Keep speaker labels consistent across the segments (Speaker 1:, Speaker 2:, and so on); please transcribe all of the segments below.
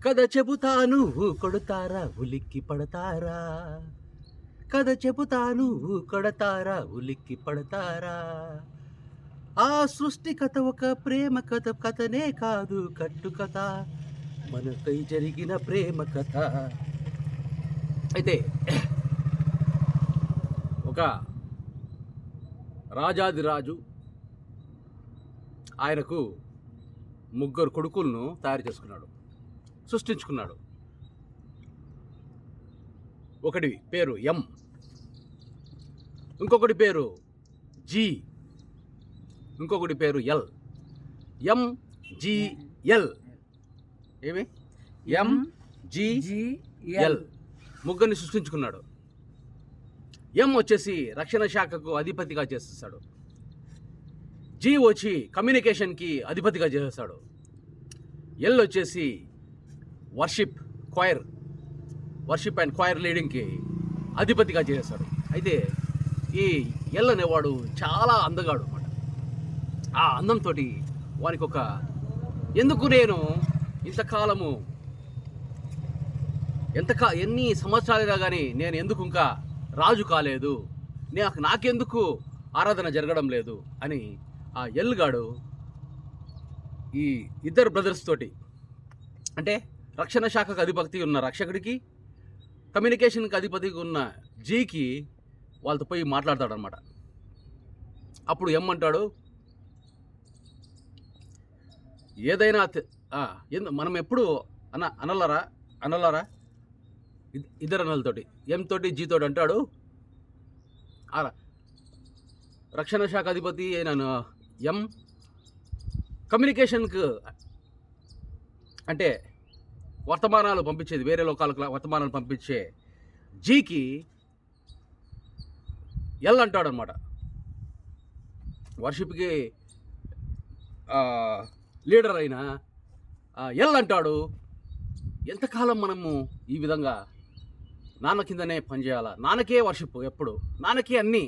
Speaker 1: కథ చెబుతాను కొడతారా ఉలిక్కి పడతారా, కథ చెబుతాను కొడతారా ఉలిక్కి పడతారా. ఆ సృష్టి కథ ఒక ప్రేమ కథ, కథనే కాదు కట్టు కథ, మనకై జరిగిన ప్రేమ కథ. అయితే ఒక రాజాదిరాజు ఆయనకు ముగ్గురు కొడుకులను తయారు చేసుకున్నాడు, సృష్టించుకున్నాడు. ఒకటి పేరు ఎం, ఇంకొకటి పేరు జి, ఇంకొకటి పేరు ఎల్. ఎం జి ఎల్, ఏమి ఎం జి ఎల్ ముగ్గురిని సృష్టించుకున్నాడు. ఎం వచ్చేసి రక్షణ శాఖకు అధిపతిగా చేసేస్తాడు. జి వచ్చి కమ్యూనికేషన్కి అధిపతిగా చేసేస్తాడు. ఎల్ వచ్చేసి వర్షిప్ అండ్ క్వైర్ లీడింగ్కి అధిపతిగా చేసేస్తాడు. అయితే ఈ ఎల్ అనేవాడు చాలా అందగాడు అన్నమాట. ఆ అందంతో వానికి ఒక ఎందుకు నేను ఇంతకాలము ఎన్ని సంవత్సరాలుగా కానీ నేను ఎందుకు ఇంకా రాజు కాలేదు, నాకెందుకు ఆరాధన జరగడం లేదు అని ఆ ఎల్గాడు ఈ ఇద్దరు బ్రదర్స్ తోటి, అంటే రక్షణ శాఖకు అధిపతి ఉన్న రక్షకుడికి, కమ్యూనికేషన్కి అధిపతిగా ఉన్న జీకి వాళ్ళతో పోయి మాట్లాడతాడు అనమాట. అప్పుడు ఏమంటాడు, ఏదైనా మనం ఎప్పుడు అనలారా ఇద్దరు అన్నలతోటి, ఎం తోటి జీ తోటి అంటాడు, రక్షణ శాఖ అధిపతి అయిన ఎం కమ్యూనికేషన్కు అంటే వర్తమానాలు పంపించేది, వేరే లోకాలకు వర్తమానాలు పంపించే జీకి ఎల్ అంటాడు అనమాట. వర్షిప్కి లీడర్ అయిన ఎల్ అంటాడు, ఎంతకాలం మనము ఈ విధంగా నాన్న కిందనే పనిచేయాలా, నాన్నకే వర్షిప్ ఎప్పుడు, నాన్నకే అన్నీ,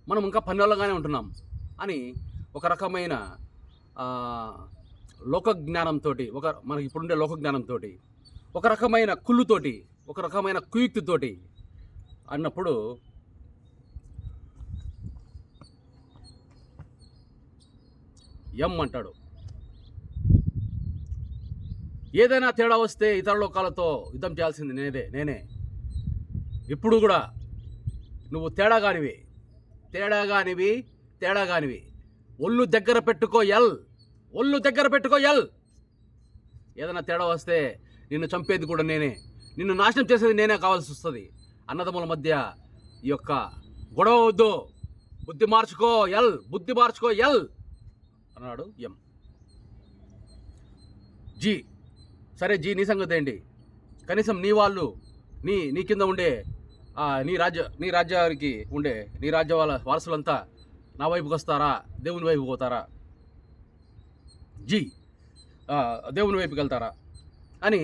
Speaker 1: మనం ఇంకా పన్నెళ్ళగానే ఉంటున్నాం అని ఒక రకమైన లోకజ్ఞానంతో, మనకి ఇప్పుడుండే లోకజ్ఞానంతో, ఒక రకమైన కుళ్ళుతోటి, ఒక రకమైన కుయుక్తితోటి అన్నప్పుడు ఎం అంటాడు, ఏదైనా తేడా వస్తే ఇతర లోకాలతో యుద్ధం చేయాల్సింది నేనే. ఇప్పుడు కూడా నువ్వు తేడాగానివి, ఒళ్ళు దగ్గర పెట్టుకో ఎల్. ఏదైనా తేడా వస్తే నిన్ను చంపేది కూడా నేనే, నిన్ను నాశనం చేసేది నేనే కావాల్సి వస్తుంది. అన్నదమ్ముల మధ్య ఈ యొక్క గొడవ వద్దు, బుద్ధి మార్చుకో ఎల్ అన్నాడు ఎం. జీ, సరే జీ, నీ సంగతి ఏంటి, కనీసం నీ వాళ్ళు నీ కింద ఉండే నీ రాజ్యానికి ఉండే నీ రాజ్య వాళ్ళ వారసులంతా నా వైపుకి వస్తారా, దేవుని వైపుకి పోతారా, జీ దేవుని వైపుకి వెళ్తారా అని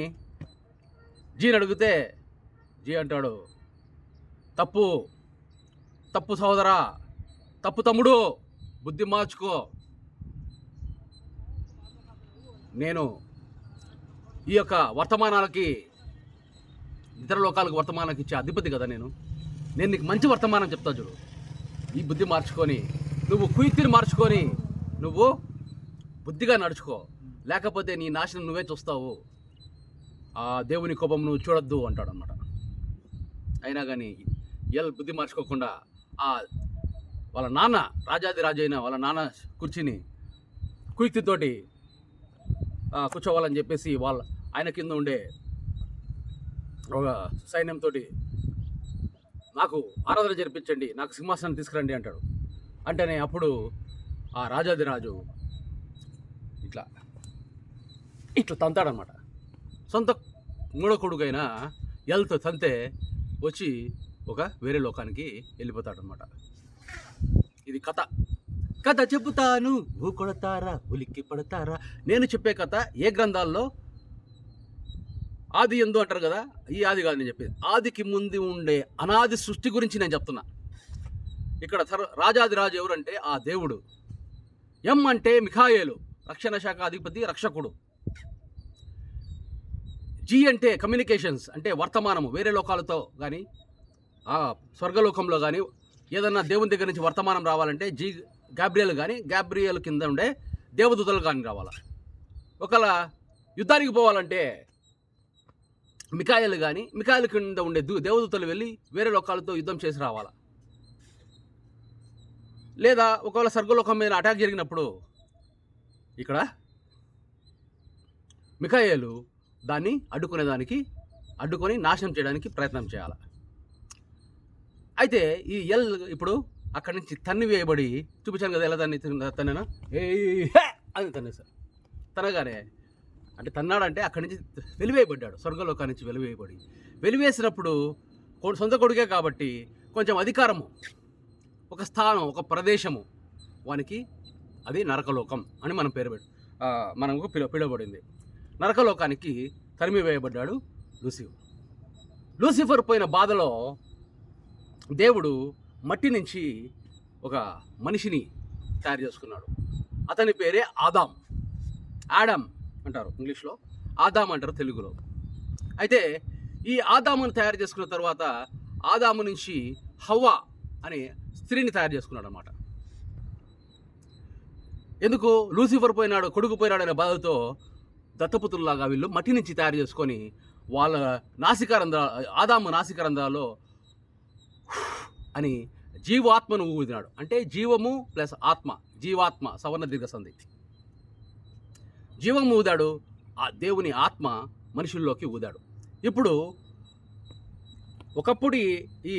Speaker 1: జీని అడిగితే జీ అంటాడు, తప్పు సోదరా, తప్పు తమ్ముడు, బుద్ధి మార్చుకో. నేను ఈ యొక్క వర్తమానాలకి, ఇతర లోకాలకు వర్తమానానికి ఇచ్చే అధిపతి కదా నేను నీకు మంచి వర్తమానం చెప్తా చూడు. ఈ బుద్ధి మార్చుకొని, నువ్వు కుయుక్తిని మార్చుకొని నువ్వు బుద్ధిగా నడుచుకో, లేకపోతే నీ నాశనం నువ్వే చూస్తావు, ఆ దేవుని కోపం నువ్వు చూడొద్దు అంటాడు అన్నమాట. అయినా కానీ ఎల్ బుద్ధి మార్చుకోకుండా వాళ్ళ నాన్న, రాజాది అయిన వాళ్ళ నాన్న కుర్చీని కుయుక్తితోటి కూర్చోవాలని చెప్పేసి ఆయన కింద ఉండే ఒక సైన్యంతో, నాకు ఆరాధన జరిపించండి, నాకు సింహాసనం తీసుకురండి అంటాడు. అంటేనే అప్పుడు ఆ రాజాదిరాజు ఇట్లా తంతాడనమాట. సొంత మూడో కొడుకైన ఎల్తో తంతే వచ్చి ఒక వేరే లోకానికి వెళ్ళిపోతాడనమాట. ఇది కథ చెబుతాను కొడతారా ఉలిక్కి పడతారా. నేను చెప్పే కథ ఏ గ్రంథాల్లో ఆది ఎందు అంటారు కదా, ఈ ఆది కాదు నేను చెప్పేది, ఆదికి ముందు ఉండే అనాది సృష్టి గురించి నేను చెప్తున్నా. ఇక్కడ రాజాదిరాజు ఎవరంటే ఆ దేవుడు. ఎం అంటే మిఖాయేలు, రక్షణ శాఖ అధిపతి, రక్షకుడు. జీ అంటే కమ్యూనికేషన్స్, అంటే వర్తమానము, వేరే లోకాలతో కానీ స్వర్గలోకంలో కానీ ఏదన్నా దేవుని దగ్గర నుంచి వర్తమానం రావాలంటే గాబ్రియల్ కానీ, గాబ్రియల్ కింద ఉండే దేవదూతలు కానీ రావాలా. ఒకవేళ యుద్ధానికి పోవాలంటే మికాయలు కానీ, మికాయల కింద ఉండే దేవదూతలు వెళ్ళి వేరే లోకాలతో యుద్ధం చేసి రావాలా. లేదా ఒకవేళ స్వర్గలోకం మీద అటాక్ జరిగినప్పుడు ఇక్కడ మికాయేలు దాన్ని అడ్డుకొని నాశనం చేయడానికి ప్రయత్నం చేయాలి. అయితే ఈ ఎల్ ఇప్పుడు అక్కడి నుంచి తన్ని వేయబడి, చూపించాను కదా ఎలా దాన్ని తనేనా అని తనేసారు. తనగానే అంటే తన్నాడంటే అక్కడి నుంచి వెలివేయబడ్డాడు, స్వర్గలోకా నుంచి వెలివేసినప్పుడు సొంత కొడుకే కాబట్టి కొంచెం అధికారము, ఒక స్థానం, ఒక ప్రదేశము వానికి, అది నరకలోకం అని మనం మనకు పిలువబడింది. నరకలోకానికి తరిమివేయబడ్డాడు లూసిఫర్ పోయిన బాధలో దేవుడు మట్టి నుంచి ఒక మనిషిని తయారు చేసుకున్నాడు. అతని పేరే ఆదాం అంటారు ఇంగ్లీష్లో, ఆదాం అంటారు తెలుగులో. అయితే ఈ ఆదామును తయారు చేసుకున్న తర్వాత ఆదాము నుంచి హవ్వ అనే స్త్రీని తయారు చేసుకున్నాడు అన్నమాట. ఎందుకు? లూసిఫర్ కొడుకు పోయినాడు అనే బాధతో దత్తపుత్రులాగా వీళ్ళు మట్టి నుంచి తయారు చేసుకొని వాళ్ళ ఆదాము నాసికారంధ్రాలో అని జీవాత్మను ఊదినాడు. అంటే జీవము ప్లస్ ఆత్మ, జీవాత్మ సవర్ణ దీర్ఘ సంధి. జీవము ఊదాడు, ఆ దేవుని ఆత్మ మనుషుల్లోకి ఊదాడు. ఇప్పుడు ఒకప్పుడు ఈ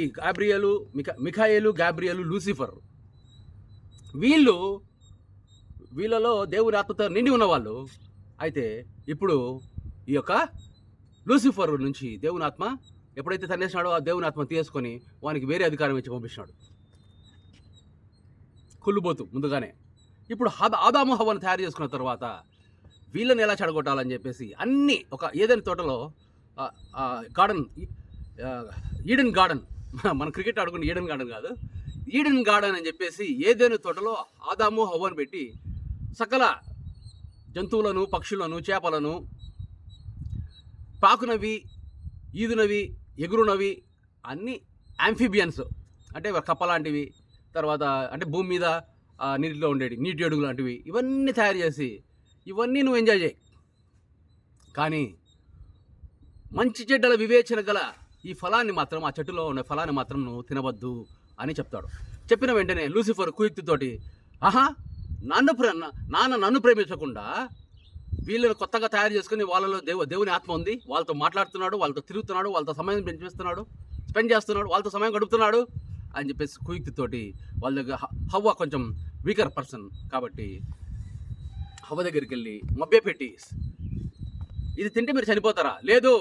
Speaker 1: మిఖాయేలు, గాబ్రియలు, లూసిఫర్ వీళ్ళలో దేవుని ఆత్మతో నిండి ఉన్నవాళ్ళు. అయితే ఇప్పుడు ఈ యొక్క లూసిఫర్ నుంచి దేవుని ఆత్మ ఎప్పుడైతే తన్నేసినాడో ఆ దేవుని ఆత్మ తీసుకొని వానికి వేరే అధికారం ఇచ్చి పంపించినాడు, కుళ్ళుబోతు ముందుగానే. ఇప్పుడు ఆదాము హవ్వను తయారు చేసుకున్న తర్వాత వీళ్ళని ఎలా చెడగొట్టాలని చెప్పేసి అన్నీ ఒక ఏదైనా తోటలో ఈడెన్ గార్డెన్, మన క్రికెట్ ఆడుకున్న ఈడెన్ గార్డెన్ కాదు, ఈడెన్ గార్డెన్ అని చెప్పేసి ఏదైనా తోటలో ఆదాము హవ్వను పెట్టి సకల జంతువులను, పక్షులను, చేపలను, పాకునవి, ఈదునవి, ఎగురునవి, అన్నీ యాంఫిబియన్స్ అంటే కప్ప లాంటివి, తర్వాత అంటే భూమి మీద నీటిలో ఉండేవి నీటి అడుగు లాంటివి, ఇవన్నీ తయారు చేసి ఇవన్నీ నువ్వు ఎంజాయ్ చేయి. కానీ మంచి చెడ్డల వివేచన గల ఈ ఫలాన్ని మాత్రం, ఆ చెట్టులో ఉన్న ఫలాన్ని మాత్రం నువ్వు తినవద్దు అని చెప్తాడు. చెప్పిన వెంటనే లూసిఫర్ కుయుక్తితోటి, నన్ను ప్రేమించకుండా వీళ్ళని కొత్తగా తయారు చేసుకుని వాళ్ళలో దేవుని ఆత్మ ఉంది, వాళ్ళతో మాట్లాడుతున్నాడు, వాళ్ళతో తిరుగుతున్నాడు, వాళ్ళతో సమయం స్పెండ్ చేస్తున్నాడు, వాళ్ళతో సమయం గడుపుతున్నాడు అని చెప్పేసి కుయుక్తితోటి వాళ్ళ దగ్గర హవ్వ కొంచెం వీకర్ పర్సన్ కాబట్టి హవ్వ దగ్గరికి వెళ్ళి మభ్యపెట్టి, ఇది తింటే మీరు చనిపోతారా? లేదు,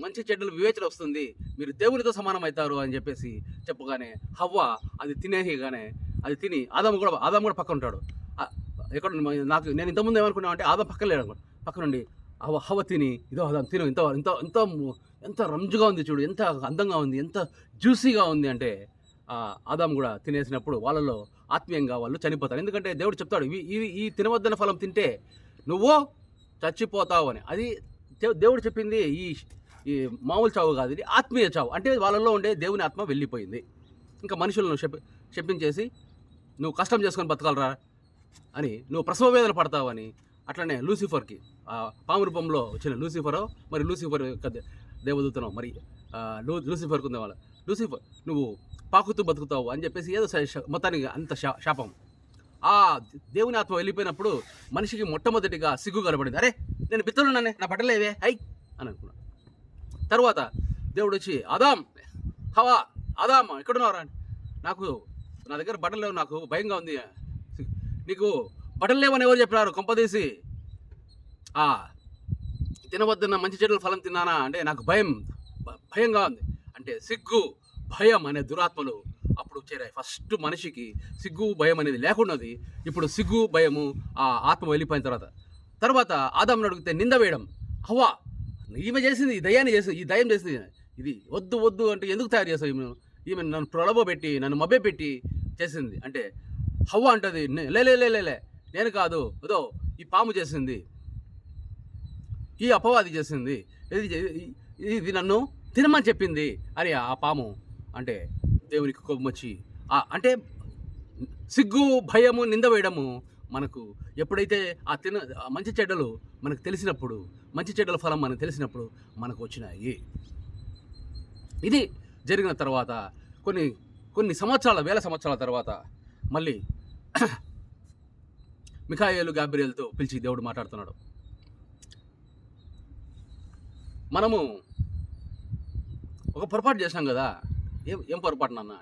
Speaker 1: మంచి చెడ్డలు వివేచన వస్తుంది, మీరు దేవునితో సమానం అవుతారు అని చెప్పేసి చెప్పగానే హవ్వ అది అది తిని ఆదాము కూడా పక్కన ఉంటాడు. ఎక్కడ నేను ఇంతకుముందు ఏమనుకున్నాను అంటే ఆదాం పక్కన లేడు, పక్కనుండి హవ్వ తిని, ఇదో ఆదాం తిను, ఎంత రంజుగా ఉంది చూడు, ఎంత అందంగా ఉంది, ఎంత జ్యూసీగా ఉంది అంటే ఆదాం కూడా తినేసినప్పుడు వాళ్ళలో ఆత్మీయంగా వాళ్ళు చనిపోతారు. ఎందుకంటే దేవుడు చెప్తాడు, ఈ తినవద్దన ఫలం తింటే నువ్వు చచ్చిపోతావు అని. అది దేవుడు చెప్పింది ఈ మామూలు చావు కాదు, ఇది ఆత్మీయ చావు. అంటే వాళ్ళలో ఉండే దేవుని ఆత్మ వెళ్ళిపోయింది. ఇంకా మనుషులను చెప్పించేసి నువ్వు కష్టం చేసుకొని బతకాలరా అని, నువ్వు ప్రసవ వేదన పడతావని. అట్లనే లూసిఫర్కి పాము రూపంలో వచ్చిన లూసిఫర్ యొక్క దేవదూతను మరి లూసిఫర్కి ఉంది వాళ్ళ, లూసిఫర్ నువ్వు పాకుతూ బతుకుతావు అని చెప్పేసి ఏదో మొత్తానికి అంత శాపం. ఆ దేవుని ఆత్మ వెళ్ళిపోయినప్పుడు మనిషికి మొట్టమొదటిగా సిగ్గు కనబడింది. అరే నేను బిత్తలున్నానే, నా బట్టలేవే అని అనుకున్నాను. తర్వాత దేవుడు వచ్చి ఆదాం ఎక్కడున్నారా, నా దగ్గర బట్టలు లేవు, నాకు భయంగా ఉంది. నీకు బట్టలు లేవని ఎవరు చెప్పినారు? కొంపదీసి తినవద్దన్న మంచి చెడుల ఫలం తిన్నానా అంటే నాకు భయంగా ఉంది అంటే సిగ్గు, భయం అనే దురాత్మలు అప్పుడు చేరాయి. ఫస్ట్ మనిషికి సిగ్గు, భయం అనేది లేకున్నది. ఇప్పుడు సిగ్గు, భయము ఆ ఆత్మ వెళ్ళిపోయిన తర్వాత ఆదామును అడిగితే నింద వేయడం, హవ్వ ఈమె చేసింది, ఈ దయ్యం చేసింది, ఇది వద్దు అంటే ఎందుకు తయారు చేస్తావు ఈమె నన్ను ప్రలోభపెట్టి, నన్ను మభ్యపెట్టి చేసింది అంటే హవ్వ అంటది, లే నేను కాదు, ఏదో ఈ పాము చేసింది, ఈ అపవాది చేసింది, ఇది నన్ను తినమని చెప్పింది అని ఆ పాము అంటే దేవునికి కోపం వచ్చి అంటే సిగ్గు, భయము, నింద వేయడము మనకు ఎప్పుడైతే మంచి చెడ్డలు మనకు తెలిసినప్పుడు, మంచి చెడ్డల ఫలం మనకు తెలిసినప్పుడు మనకు వచ్చినాయి. ఇది జరిగిన తర్వాత కొన్ని సంవత్సరాల, వేల సంవత్సరాల తర్వాత మళ్ళీ మిఖాయేలు గాబ్రియేలుతో పిలిచి దేవుడు మాట్లాడుతున్నాడు. మనము ఒక పొరపాటు చేసినాం కదా. ఏం పొరపాటు నాన్న?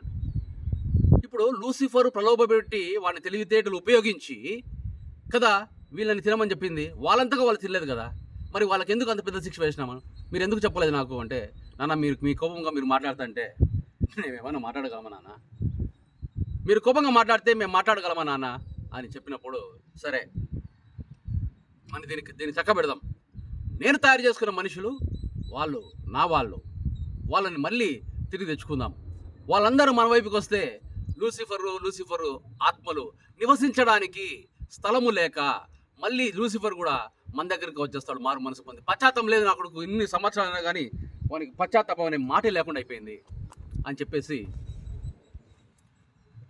Speaker 1: ఇప్పుడు లూసిఫర్ ప్రలోభపెట్టి వాడిని తెలివితేటలు ఉపయోగించి కదా వీళ్ళని తినమని చెప్పింది. వాళ్ళంతగా వాళ్ళు తినలేదు కదా, మరి వాళ్ళకి ఎందుకు అంత పెద్ద శిక్ష వేసినామా? మీరు ఎందుకు చెప్పలేదు నాకు అంటే, నాన్న మీరు మీ కోపంగా మీరు మాట్లాడుతుంటే మేమేమన్నా మాట్లాడగలమా నాన్న? మీరు కోపంగా మాట్లాడితే మేము మాట్లాడగలమా నాన్న అని చెప్పినప్పుడు, సరే మన దీన్ని చక్క పెడదాం. నేను తయారు చేసుకున్న మనుషులు వాళ్ళు, వాళ్ళని మళ్ళీ తిరిగి తెచ్చుకుందాం. వాళ్ళందరూ మన వైపుకి వస్తే లూసిఫరు ఆత్మలు నివసించడానికి స్థలము లేక మళ్ళీ లూసిఫర్ కూడా మన దగ్గరికి వచ్చేస్తాడు మారు మనసు పొంది. పశ్చాత్తాపం లేదు నా కొడుకు, ఇన్ని సంవత్సరాలైనా కానీ వానికి పశ్చాత్తాపం అనే మాటే లేకుండా అయిపోయింది అని చెప్పేసి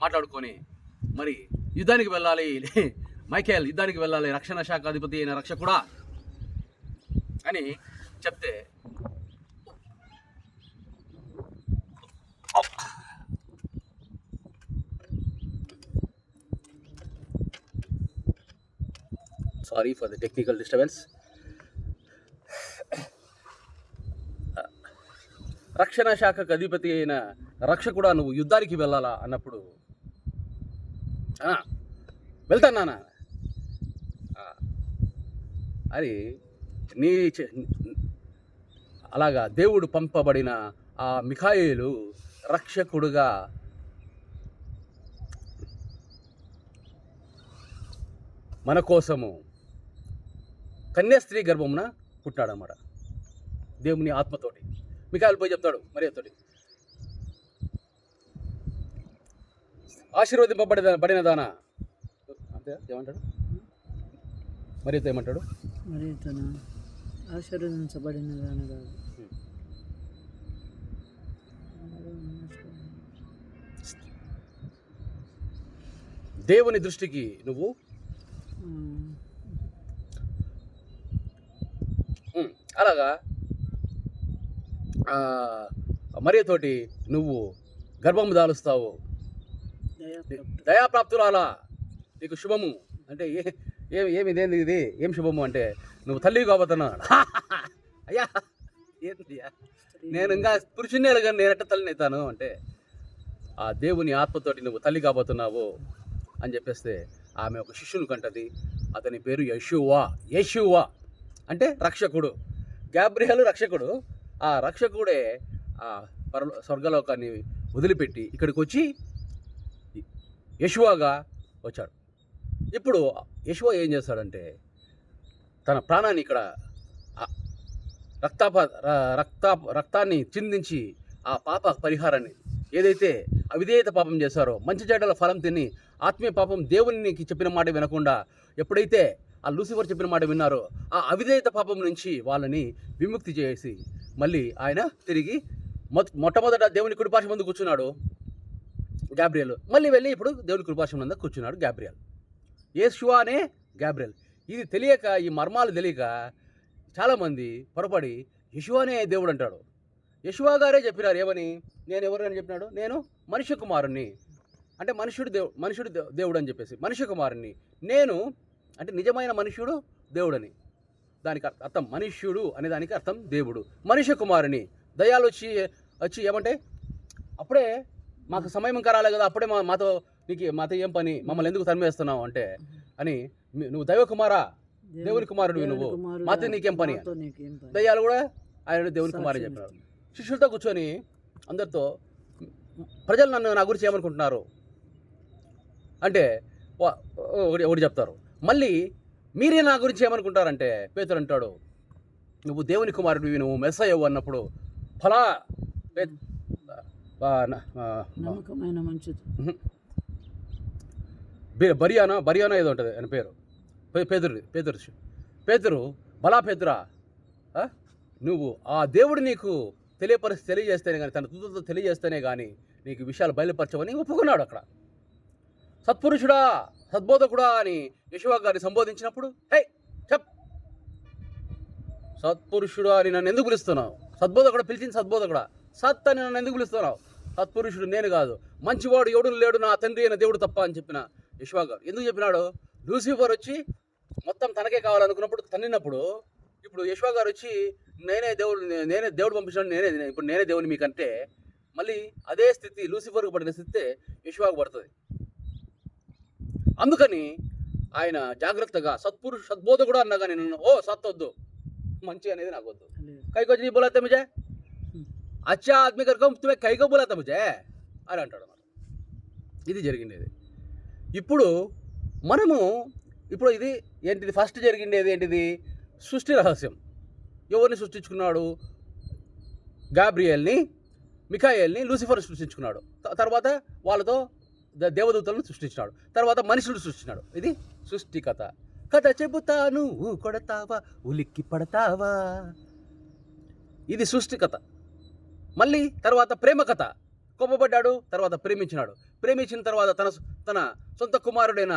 Speaker 1: మాట్లాడుకొని మరి యుద్ధానికి వెళ్ళాలి, మైకేల్ యుద్ధానికి వెళ్ళాలి, రక్షణ శాఖ అధిపతి అయిన రక్షకుడా అని చెప్తే sorry for the technical disturbance. రక్షణ శాఖకు అధిపతి అయిన రక్షకుడా నువ్వు యుద్ధానికి వెళ్ళాలా అన్నప్పుడు వెళ్తానా అని అలాగా దేవుడు పంపబడిన ఆ మిఖాయేలు రక్షకుడుగా మన కోసము కన్యాస్త్రీ గర్భమున పుట్టాడన్నమాట దేవుని ఆత్మతోటి. మిఖాయేలు పోయి చెప్తాడు మరియతోటి, ఆశీర్వదింపబడిన దానా అంతే ఏమంటాడు? మరియతో ఏమంటాడు?
Speaker 2: మరియతోనా ఆశీర్వదించబడిన దాన కాదు,
Speaker 1: దేవుని దృష్టికి నువ్వు అలాగా మరియతోటి నువ్వు గర్భము దాలుస్తావు, దయాప్రాప్తురాలా నీకు శుభము అంటే ఇదేంది ఇది ఏం శుభము అంటే నువ్వు తల్లి కాబోతున్నాడు. అయ్యా ఏంటి నేను ఇంకా పురుషున్నే కానీ నేను ఎట్ట తల్లిని అవుతాను అంటే ఆ దేవుని ఆత్మతోటి నువ్వు తల్లి కాబోతున్నావు అని చెప్పేస్తే ఆమె ఒక శిష్యుని కంటది. అతని పేరు యెషూవా అంటే రక్షకుడు. గాబ్రియేలు రక్షకుడు. ఆ రక్షకుడే ఆ స్వర్గలోకాన్ని వదిలిపెట్టి ఇక్కడికి వచ్చి యెషూవాగా వచ్చాడు. ఇప్పుడు యెషూవా ఏం చేస్తాడంటే తన ప్రాణాన్ని ఇక్కడ రక్తాన్ని చిందించి ఆ పాప పరిహారాన్ని ఏదైతే అవిధేయత పాపం చేశారో, మంచి చెడ్డల ఫలం తిని ఆత్మీయ పాపం దేవునికి చెప్పిన మాట వినకుండా ఎప్పుడైతే ఆ లూసిఫర్ చెప్పిన మాట విన్నారో ఆ అవిధేయత పాపం నుంచి వాళ్ళని విముక్తి చేసి మళ్ళీ ఆయన తిరిగి మొట్టమొదట దేవుని కుడిపార్శ్వం ముందు కూర్చున్నాడు గాబ్రియేలు. మళ్ళీ వెళ్ళి ఇప్పుడు దేవుని కుడిపార్శ్వం ముందు కూర్చున్నాడు గాబ్రియేల్. యెషూవానే గాబ్రియేల్. ఇది తెలియక, ఈ మర్మాలు తెలియక చాలామంది పొరపడి యెషూవానే దేవుడు అంటాడు. యెషూవా గారే చెప్పినారు ఏమని? నేను ఎవరని చెప్పినాడు? నేను మనుష్య కుమారుణ్ణి అంటే మనుష్యుడు దేవుడు అని చెప్పేసి మనుష్య కుమారుణ్ణి నేను అంటే నిజమైన మనుష్యుడు దేవుడని దానికి అర్థం. మనుష్యుడు అనే దానికి అర్థం దేవుడు. మనుష్య కుమారుని దయ్యాలు వచ్చి ఏమంటే అప్పుడే మాకు సమయం ఇంకా రాలే కదా, అప్పుడే మాతో ఏం పని, మమ్మల్ని ఎందుకు తరిమేస్తున్నావు అంటే అని నువ్వు దైవ కుమారా, దేవుని కుమారుడు నువ్వు, మాతో నీకేం పని? దయ్యాలు కూడా ఆయన దేవుని కుమారుడు చెప్పినారు. శిష్యులతో కూర్చొని అందరితో ప్రజలు నా గురించి ఏమనుకుంటున్నారు అంటే ఒకటి చెప్తారు. మళ్ళీ మీరే నా గురించి ఏమనుకుంటారంటే పేతురు అంటాడు నువ్వు దేవుని కుమారుడివి, నువ్వు మెస్సయ్యవు అన్నప్పుడు ఫలా బరియానా ఏదో ఉంటుంది ఆయన పేరు. పేతురు బలా పేతురా నువ్వు ఆ దేవుడు నీకు తెలియజేస్తేనే కానీ, తన దూతలతో తెలియజేస్తేనే కానీ నీకు విషయాలు బయలుపరచవని ఒప్పుకున్నాడు అక్కడ. సత్పురుషుడా, సద్బోధకుడా అని యెషూవ గారిని సంబోధించినప్పుడు, హే చెప్, సత్పురుషుడు అని నన్ను ఎందుకు పిలుస్తున్నావు? సద్బోధకుడు పిలిచింది సద్బోధకుడా, సత్ అని నన్ను ఎందుకు పిలుస్తున్నావు? సత్పురుషుడు నేను కాదు, మంచివాడు ఎవడు లేడు నా తండ్రి అయిన దేవుడు తప్ప అని చెప్పిన యెషూవ గారు ఎందుకు చెప్పినాడు? లూసిఫర్ వచ్చి మొత్తం తనకే కావాలనుకున్నప్పుడు తన్నినప్పుడు, ఇప్పుడు యెషూవ గారు వచ్చి నేనే దేవుడు పంపించాను, నేనే దేవుని మీకంటే, మళ్ళీ అదే స్థితి లూసిఫర్కు పడిన స్థితి యెషూవకు పడుతుంది. అందుకని ఆయన జాగ్రత్తగా సద్బోధకుడు అన్నా కానీ నన్ను సత్ వద్దు, మంచి అనేది నాకు వద్దు. కైకో జీ బోలాతే ముజే, అచ్చా ఆద్మీ కర్కో తుమే కైకో బోలాతా ముజే అని అంటాడు అన్నమాట. ఇది జరిగిండేది. ఇప్పుడు ఇది ఏంటిది? ఫస్ట్ జరిగిండేది ఏంటిది? సృష్టి రహస్యం. ఎవరిని సృష్టించుకున్నాడు? గాబ్రియేల్ని, మిఖాయేల్ని లూసిఫర్ సృష్టించుకున్నాడు. తర్వాత వాళ్ళతో దేవదూతలను సృష్టించినాడు. తర్వాత మనుషులు సృష్టించినాడు. ఇది సృష్టి కథ. కథ చెబుతాను కొడతావా, ఉలిక్కి పడతావా. ఇది సృష్టి కథ. మళ్ళీ తర్వాత ప్రేమ కథ. కోపపడ్డాడు, తర్వాత ప్రేమించినాడు. ప్రేమించిన తర్వాత తన సొంత కుమారుడైన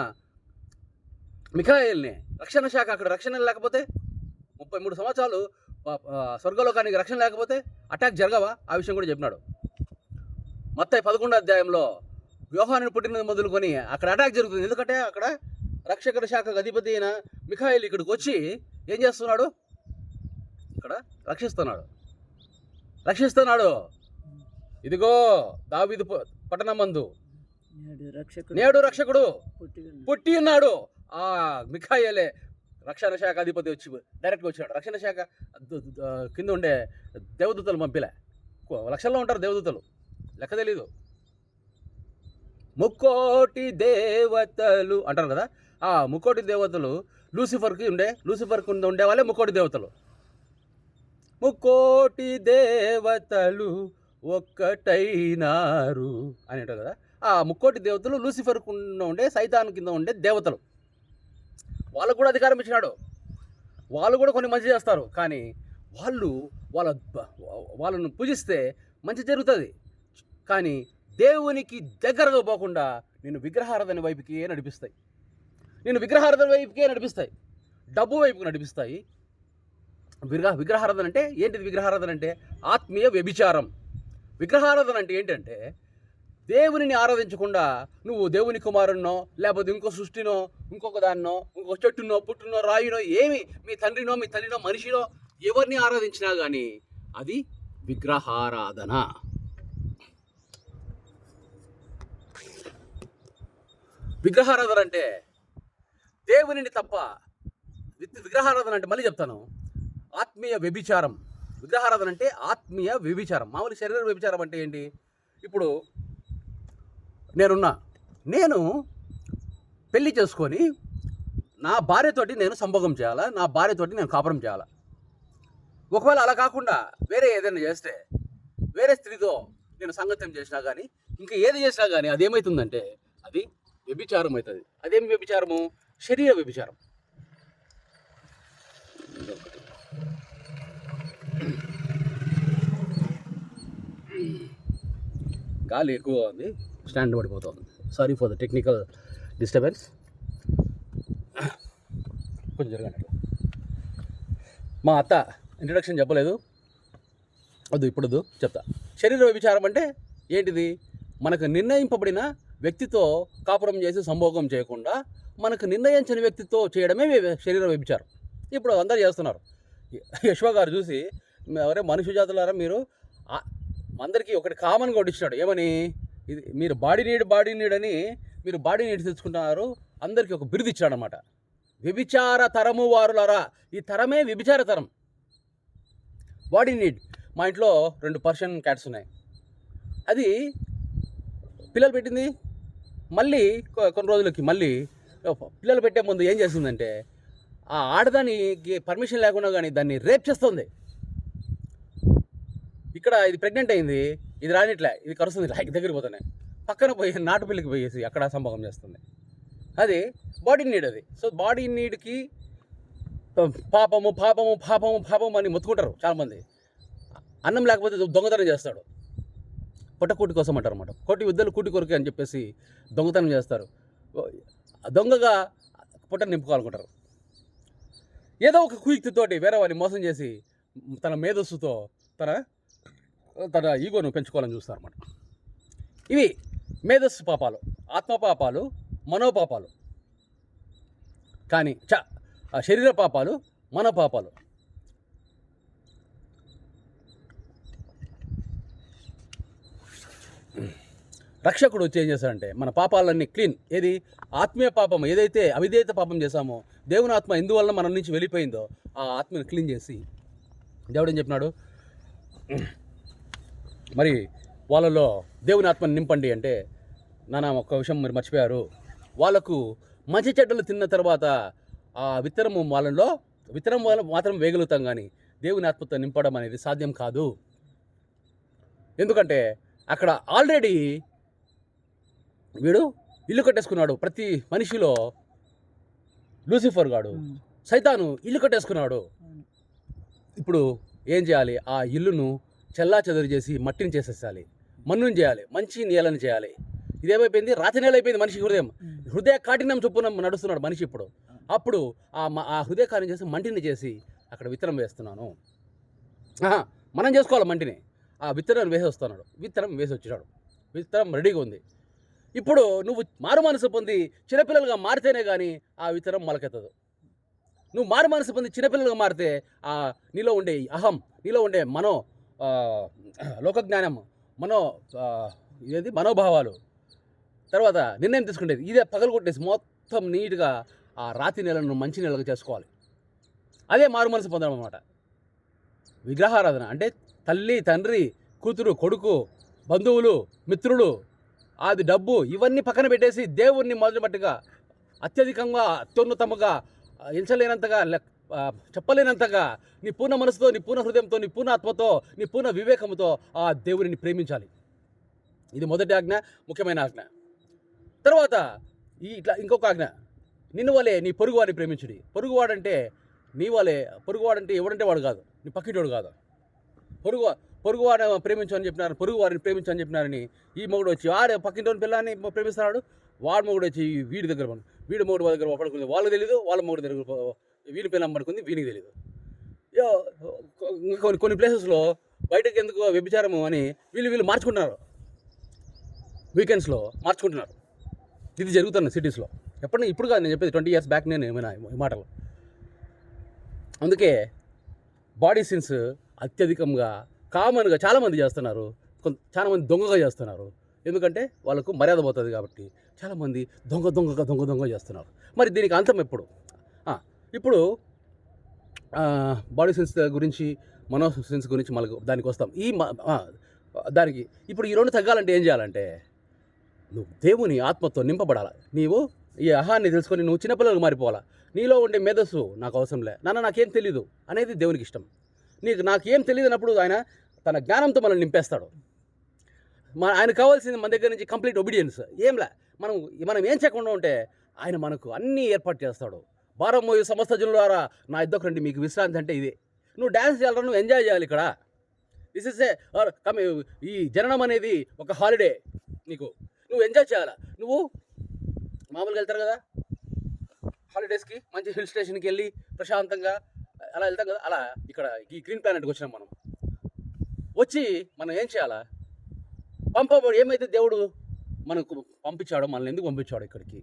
Speaker 1: మిఖాయేల్ని, రక్షణ శాఖ, అక్కడ రక్షణ లేకపోతే 33 సంవత్సరాలు స్వర్గలోకానికి రక్షణ లేకపోతే అటాక్ జరగవా? ఆ విషయం కూడా చెప్పినాడు. మత్తయి 11వ అధ్యాయంలో యోహాను పుట్టినది మొదలుకొని అక్కడ అటాక్ జరుగుతుంది. ఎందుకంటే అక్కడ రక్షకుల శాఖకు అధిపతి అయిన మిఖాయేల్ ఇక్కడికి వచ్చి ఏం చేస్తున్నాడు? ఇక్కడ రక్షిస్తున్నాడు. ఇదిగో దావీదు పట్టణమందు నేడు రక్షకుడు పుట్టి ఉన్నాడు. ఆ మిఖాయేలే రక్షణ శాఖ అధిపతి వచ్చి డైరెక్ట్గా వచ్చినాడు. రక్షణ శాఖ కింద ఉండే దేవదూతలు పంపిలే. లక్షల్లో ఉంటారు దేవదూతలు, లెక్క తెలీదు. ముక్కోటి దేవతలు అంటారు కదా, ఆ ముక్కోటి దేవతలు లూసిఫర్కి ఉండే వాళ్ళే ముక్కోటి దేవతలు. ముక్కోటి దేవతలు ఒక్కటైనారు అని అంటారు కదా. ఆ ముక్కోటి దేవతలు లూసిఫర్ ఉండే సైతాన్ కింద ఉండే దేవతలు. వాళ్ళకు కూడా అధికారం ఇచ్చినాడు. వాళ్ళు కూడా కొన్ని మంచి చేస్తారు, కానీ వాళ్ళను పూజిస్తే మంచి జరుగుతుంది. కానీ దేవునికి దగ్గరగా పోకుండా నేను విగ్రహారాధన వైపుకే నడిపిస్తాయి. డబ్బు వైపుకు నడిపిస్తాయి. విగ్రహారాధన అంటే ఏంటిది? విగ్రహారాధన అంటే ఆత్మీయ వ్యభిచారం. విగ్రహారాధన అంటే ఏంటంటే దేవునిని ఆరాధించకుండా నువ్వు దేవుని కుమారున్నో, లేకపోతే ఇంకో సృష్టినో, ఇంకొక దాన్నో, ఇంకొక చెట్టునో, పుట్టునో, రాయినో, ఏమి మీ తండ్రినో, మీ తల్లినో, మనిషినో ఎవరిని ఆరాధించినా కానీ అది విగ్రహారాధన. విగ్రహారాధన అంటే దేవునిని తప్ప. విగ్రహారాధన అంటే మళ్ళీ చెప్తాను, ఆత్మీయ వ్యభిచారం. విగ్రహారాధన అంటే ఆత్మీయ వ్యభిచారం. మామూలు శరీర వ్యభిచారం అంటే ఏంటి? ఇప్పుడు నేను పెళ్లి చేసుకొని నా భార్యతోటి నేను సంభోగం చేయాలా, నా భార్యతోటి నేను కాపురం చేయాలా. ఒకవేళ అలా కాకుండా వేరే ఏదైనా చేస్తే, వేరే స్త్రీతో నేను సంగతం చేసినా కానీ, ఇంకా ఏది చేసినా కానీ అదేమవుతుందంటే అది వ్యభిచారం అవుతుంది. అదేమి వ్యభిచారము? శరీర వ్యభిచారం. గాలి ఎక్కువ ఉంది, స్టాండ్ పడిపోతుంది. Sorry for the technical disturbance. కొంచెం జరగండి. మా అత్త ఇంట్రడక్షన్ చెప్పలేదు, ఇప్పుడు చెప్తా. శరీర వ్యభిచారం అంటే ఏంటిది? మనకు నిర్ణయింపబడిన వ్యక్తితో కాపురం చేసి సంభోగం చేయకుండా మనకు నిర్ణయించిన వ్యక్తితో చేయడమే శరీర వ్యభిచారం. ఇప్పుడు అందరూ చేస్తున్నారు. యెషూవ గారు చూసి, ఎవరే మనుష్య జాతులారా, మీరు అందరికీ ఒకటి కామన్గా కొట్టించినాడు. ఏమని? ఇది మీరు బాడీ నీడ్ అని మీరు బాడీ నీడ్ తెచ్చుకుంటున్నారు. అందరికీ ఒక బిరుదు ఇచ్చాడు అనమాట. వ్యభిచార తరము వారులారా. ఈ తరమే వ్యభిచార తరం. Body need. మా ఇంట్లో 2 పర్షియన్ క్యాట్స్ ఉన్నాయి. అది పిల్లలు పెట్టింది. మళ్ళీ కొన్ని రోజులకి మళ్ళీ పిల్లలు పెట్టే ముందు ఏం చేస్తుందంటే, ఆ ఆడదానికి పర్మిషన్ లేకుండా కానీ దాన్ని రేప్ చేస్తుంది. ఇక్కడ ఇది ప్రెగ్నెంట్ అయింది, ఇది రానిట్లే, ఇది కరుస్తుంది, దగ్గరికి పోతున్నాయి. పక్కన పోయి నాటు పిల్లికి పోయేసి అక్కడ సంభోగం చేస్తుంది. అది బాడీ నీడ్. అది సో బాడీ నీడ్కి పాపము పాపము పాపము పాపము అని మొత్తుకుంటారు చాలామంది. అన్నం లేకపోతే దొంగతనం చేస్తాడు. పొట్టకూటి కోసం అంటారు అన్నమాట. కోటి విద్యలు కూటి కొరకే అని చెప్పేసి దొంగతనం చేస్తారు. దొంగగా పొట్టను నింపుకోవాలనుకుంటారు. ఏదో ఒక కుయుక్తితోటి వేరే వారిని మోసం చేసి తన మేధస్సుతో తన ఈగోను పెంచుకోవాలని చూస్తారు అన్నమాట. ఇవి మేధస్సు పాపాలు, ఆత్మపాపాలు, మనోపాపాలు. కానీ శరీర పాపాలు, మనోపాపాలు. రక్షకుడు వచ్చి ఏం చేశాడంటే మన పాపాలన్నీ క్లీన్. ఏది ఆత్మీయ పాపం, ఏదైతే అవిధేయత పాపం చేశామో దేవుని ఆత్మ ఎందువల్ల మన నుంచి వెళ్ళిపోయిందో ఆ ఆత్మని క్లీన్ చేసి దేవుడు ఏం చెప్పినాడు, మరి వాళ్ళలో దేవుని ఆత్మని నింపండి అంటే నాన్న ఒక్క విషయం మరి మర్చిపోయారు. వాళ్ళకు మంచి చెడ్డలు తిన్న తర్వాత ఆ విత్తనం మాత్రం వేగలుగుతాం, కానీ దేవుని ఆత్మతో నింపడం అనేది సాధ్యం కాదు. ఎందుకంటే అక్కడ ఆల్రెడీ వీడు ఇల్లు కట్టేసుకున్నాడు. ప్రతి మనిషిలో లూసిఫర్ గాడు, సైతాను ఇల్లు కట్టేసుకున్నాడు. ఇప్పుడు ఏం చేయాలి? ఆ ఇల్లును చెల్లా చెదరు చేసి మట్టిని చేసేసాలి, మన్నుని చేయాలి, మంచి నేలని చేయాలి. ఇదేమైపోయింది? రాతి నేల అయిపోయింది మనిషి హృదయ కాఠిన్యం చొప్పున నడుస్తున్నాడు మనిషి ఇప్పుడు. అప్పుడు ఆ హృదయ కాఠిన్యం చేసి మంటిని చేసి అక్కడ విత్తనం వేస్తున్నాను. మనం చేసుకోవాలి మంటిని. ఆ విత్తనం వేసి వస్తున్నాడు, విత్తనం వేసి వచ్చాడు, విత్తనం రెడీగా ఉంది. ఇప్పుడు నువ్వు మారు మనసు పొంది చిన్నపిల్లలుగా మారితేనే కానీ ఆ విత్తనం మొలకెత్తదు. నువ్వు మారు మనసు పొంది చిన్నపిల్లలుగా మారితే నీలో ఉండే అహం, నీలో ఉండే లోకజ్ఞానం, మనోభావాలు, తర్వాత నిర్ణయం తీసుకునేది ఇదే పగలు కొట్టేసి మొత్తం నీట్గా ఆ రాతి నెలను మంచి నెలగా చేసుకోవాలి. అదే మారు మనసు పొందడం అన్నమాట. విగ్రహారాధన అంటే తల్లి, తండ్రి, కూతురు, కొడుకు, బంధువులు, మిత్రులు, అది డబ్బు, ఇవన్నీ పక్కన పెట్టేసి దేవుణ్ణి మొదలుపట్టుగా అత్యధికంగా, అత్యున్నతముగా, ఎంచలేనంతగా, చెప్పలేనంతగా నీ పూర్ణ మనసుతో, నీ పూర్ణ హృదయంతో, నీ పూర్ణ ఆత్మతో, నీ పూర్ణ వివేకంతో ఆ దేవుడిని ప్రేమించాలి. ఇది మొదటి ఆజ్ఞ, ముఖ్యమైన ఆజ్ఞ. తర్వాత ఇట్లా ఇంకొక ఆజ్ఞ, నిన్ను వలే నీ పొరుగువాడిని ప్రేమించుడి. పొరుగువాడంటే నీ వలే, పొరుగువాడంటే ఎవడంటే వాడు కాదు, నీ పక్కింటోడు కాదు. పొరుగువాడిని ప్రేమించని చెప్పినారు, పొరుగువారిని ప్రేమించని చెప్పినారని ఈ మొగుడు వచ్చి వాడు పక్కింటోని పిల్లాన్ని ప్రేమిస్తున్నాడు. వాడు మొగుడు వచ్చి వీడి దగ్గర వీడి మొగుడు దగ్గర పడుకుంది వాళ్ళకి తెలియదు, వాళ్ళ మొగుడు దగ్గర వీడి పిల్లం పడుకుంది వీనికి తెలియదు. కొన్ని ప్లేసెస్లో బయటకు ఎందుకు వ్యభిచారము అని వీళ్ళు మార్చుకుంటున్నారు, వీకెండ్స్లో మార్చుకుంటున్నారు. ఇది జరుగుతుంది సిటీస్లో. ఇప్పుడు కాదు నేను చెప్పేది, 20 years బ్యాక్ నేను ఏమైనా ఈ మాటలు. అందుకే బాడీ సిన్స్ అత్యధికంగా కామన్గా చాలామంది చేస్తున్నారు. చాలామంది దొంగగా చేస్తున్నారు. ఎందుకంటే వాళ్ళకు మర్యాద పోతుంది కాబట్టి చాలామంది దొంగ చేస్తున్నారు. మరి దీనికి అంతం ఎప్పుడు? ఇప్పుడు బాడీ సెన్స్ గురించి, మనో సెన్స్ గురించి మళ్ళీ దానికి వస్తాం. దానికి ఇప్పుడు ఈ రెండు తగ్గాలంటే ఏం చేయాలంటే నువ్వు దేవుని ఆత్మతో నింపబడాలి. నీవు ఈ అహాన్ని తెలుసుకొని నువ్వు చిన్నపిల్లలకు మారిపోవాలా. నీలో ఉండే మేధస్సు నాకు అవసరంలే, నాకేం తెలీదు అనేది దేవునికి ఇష్టం. నాకేం తెలియదు అన్నప్పుడు ఆయన తన జ్ఞానంతో మనల్ని నింపేస్తాడు. ఆయన కావాల్సింది మన దగ్గర నుంచి కంప్లీట్ ఒబీడియన్స్. ఏంలే, మనం ఏం చేయకుండా ఉంటే ఆయన మనకు అన్నీ ఏర్పాటు చేస్తాడు. భారం మోయు సమస్త జనులారా నా యుద్ధకు రండి, మీకు విశ్రాంతి అంటే ఇదే. నువ్వు డ్యాన్స్ చేయాలరా, నువ్వు ఎంజాయ్ చేయాలి. ఇక్కడ దిస్ ఇస్ ఈ జననం అనేది ఒక హాలిడే. నువ్వు ఎంజాయ్ చేయాలా. నువ్వు మామూలుగా వెళ్తారు కదా హాలిడేస్కి, మంచి హిల్ స్టేషన్కి వెళ్ళి ప్రశాంతంగా అలా వెళ్తాం కదా, అలా ఇక్కడ ఈ గ్రీన్ ప్లానెట్కి వచ్చినాం. మనం ఏం చేయాలా? ఏమైతే దేవుడు మనకు పంపించాడో, మనల్ని ఎందుకు పంపించాడో ఇక్కడికి,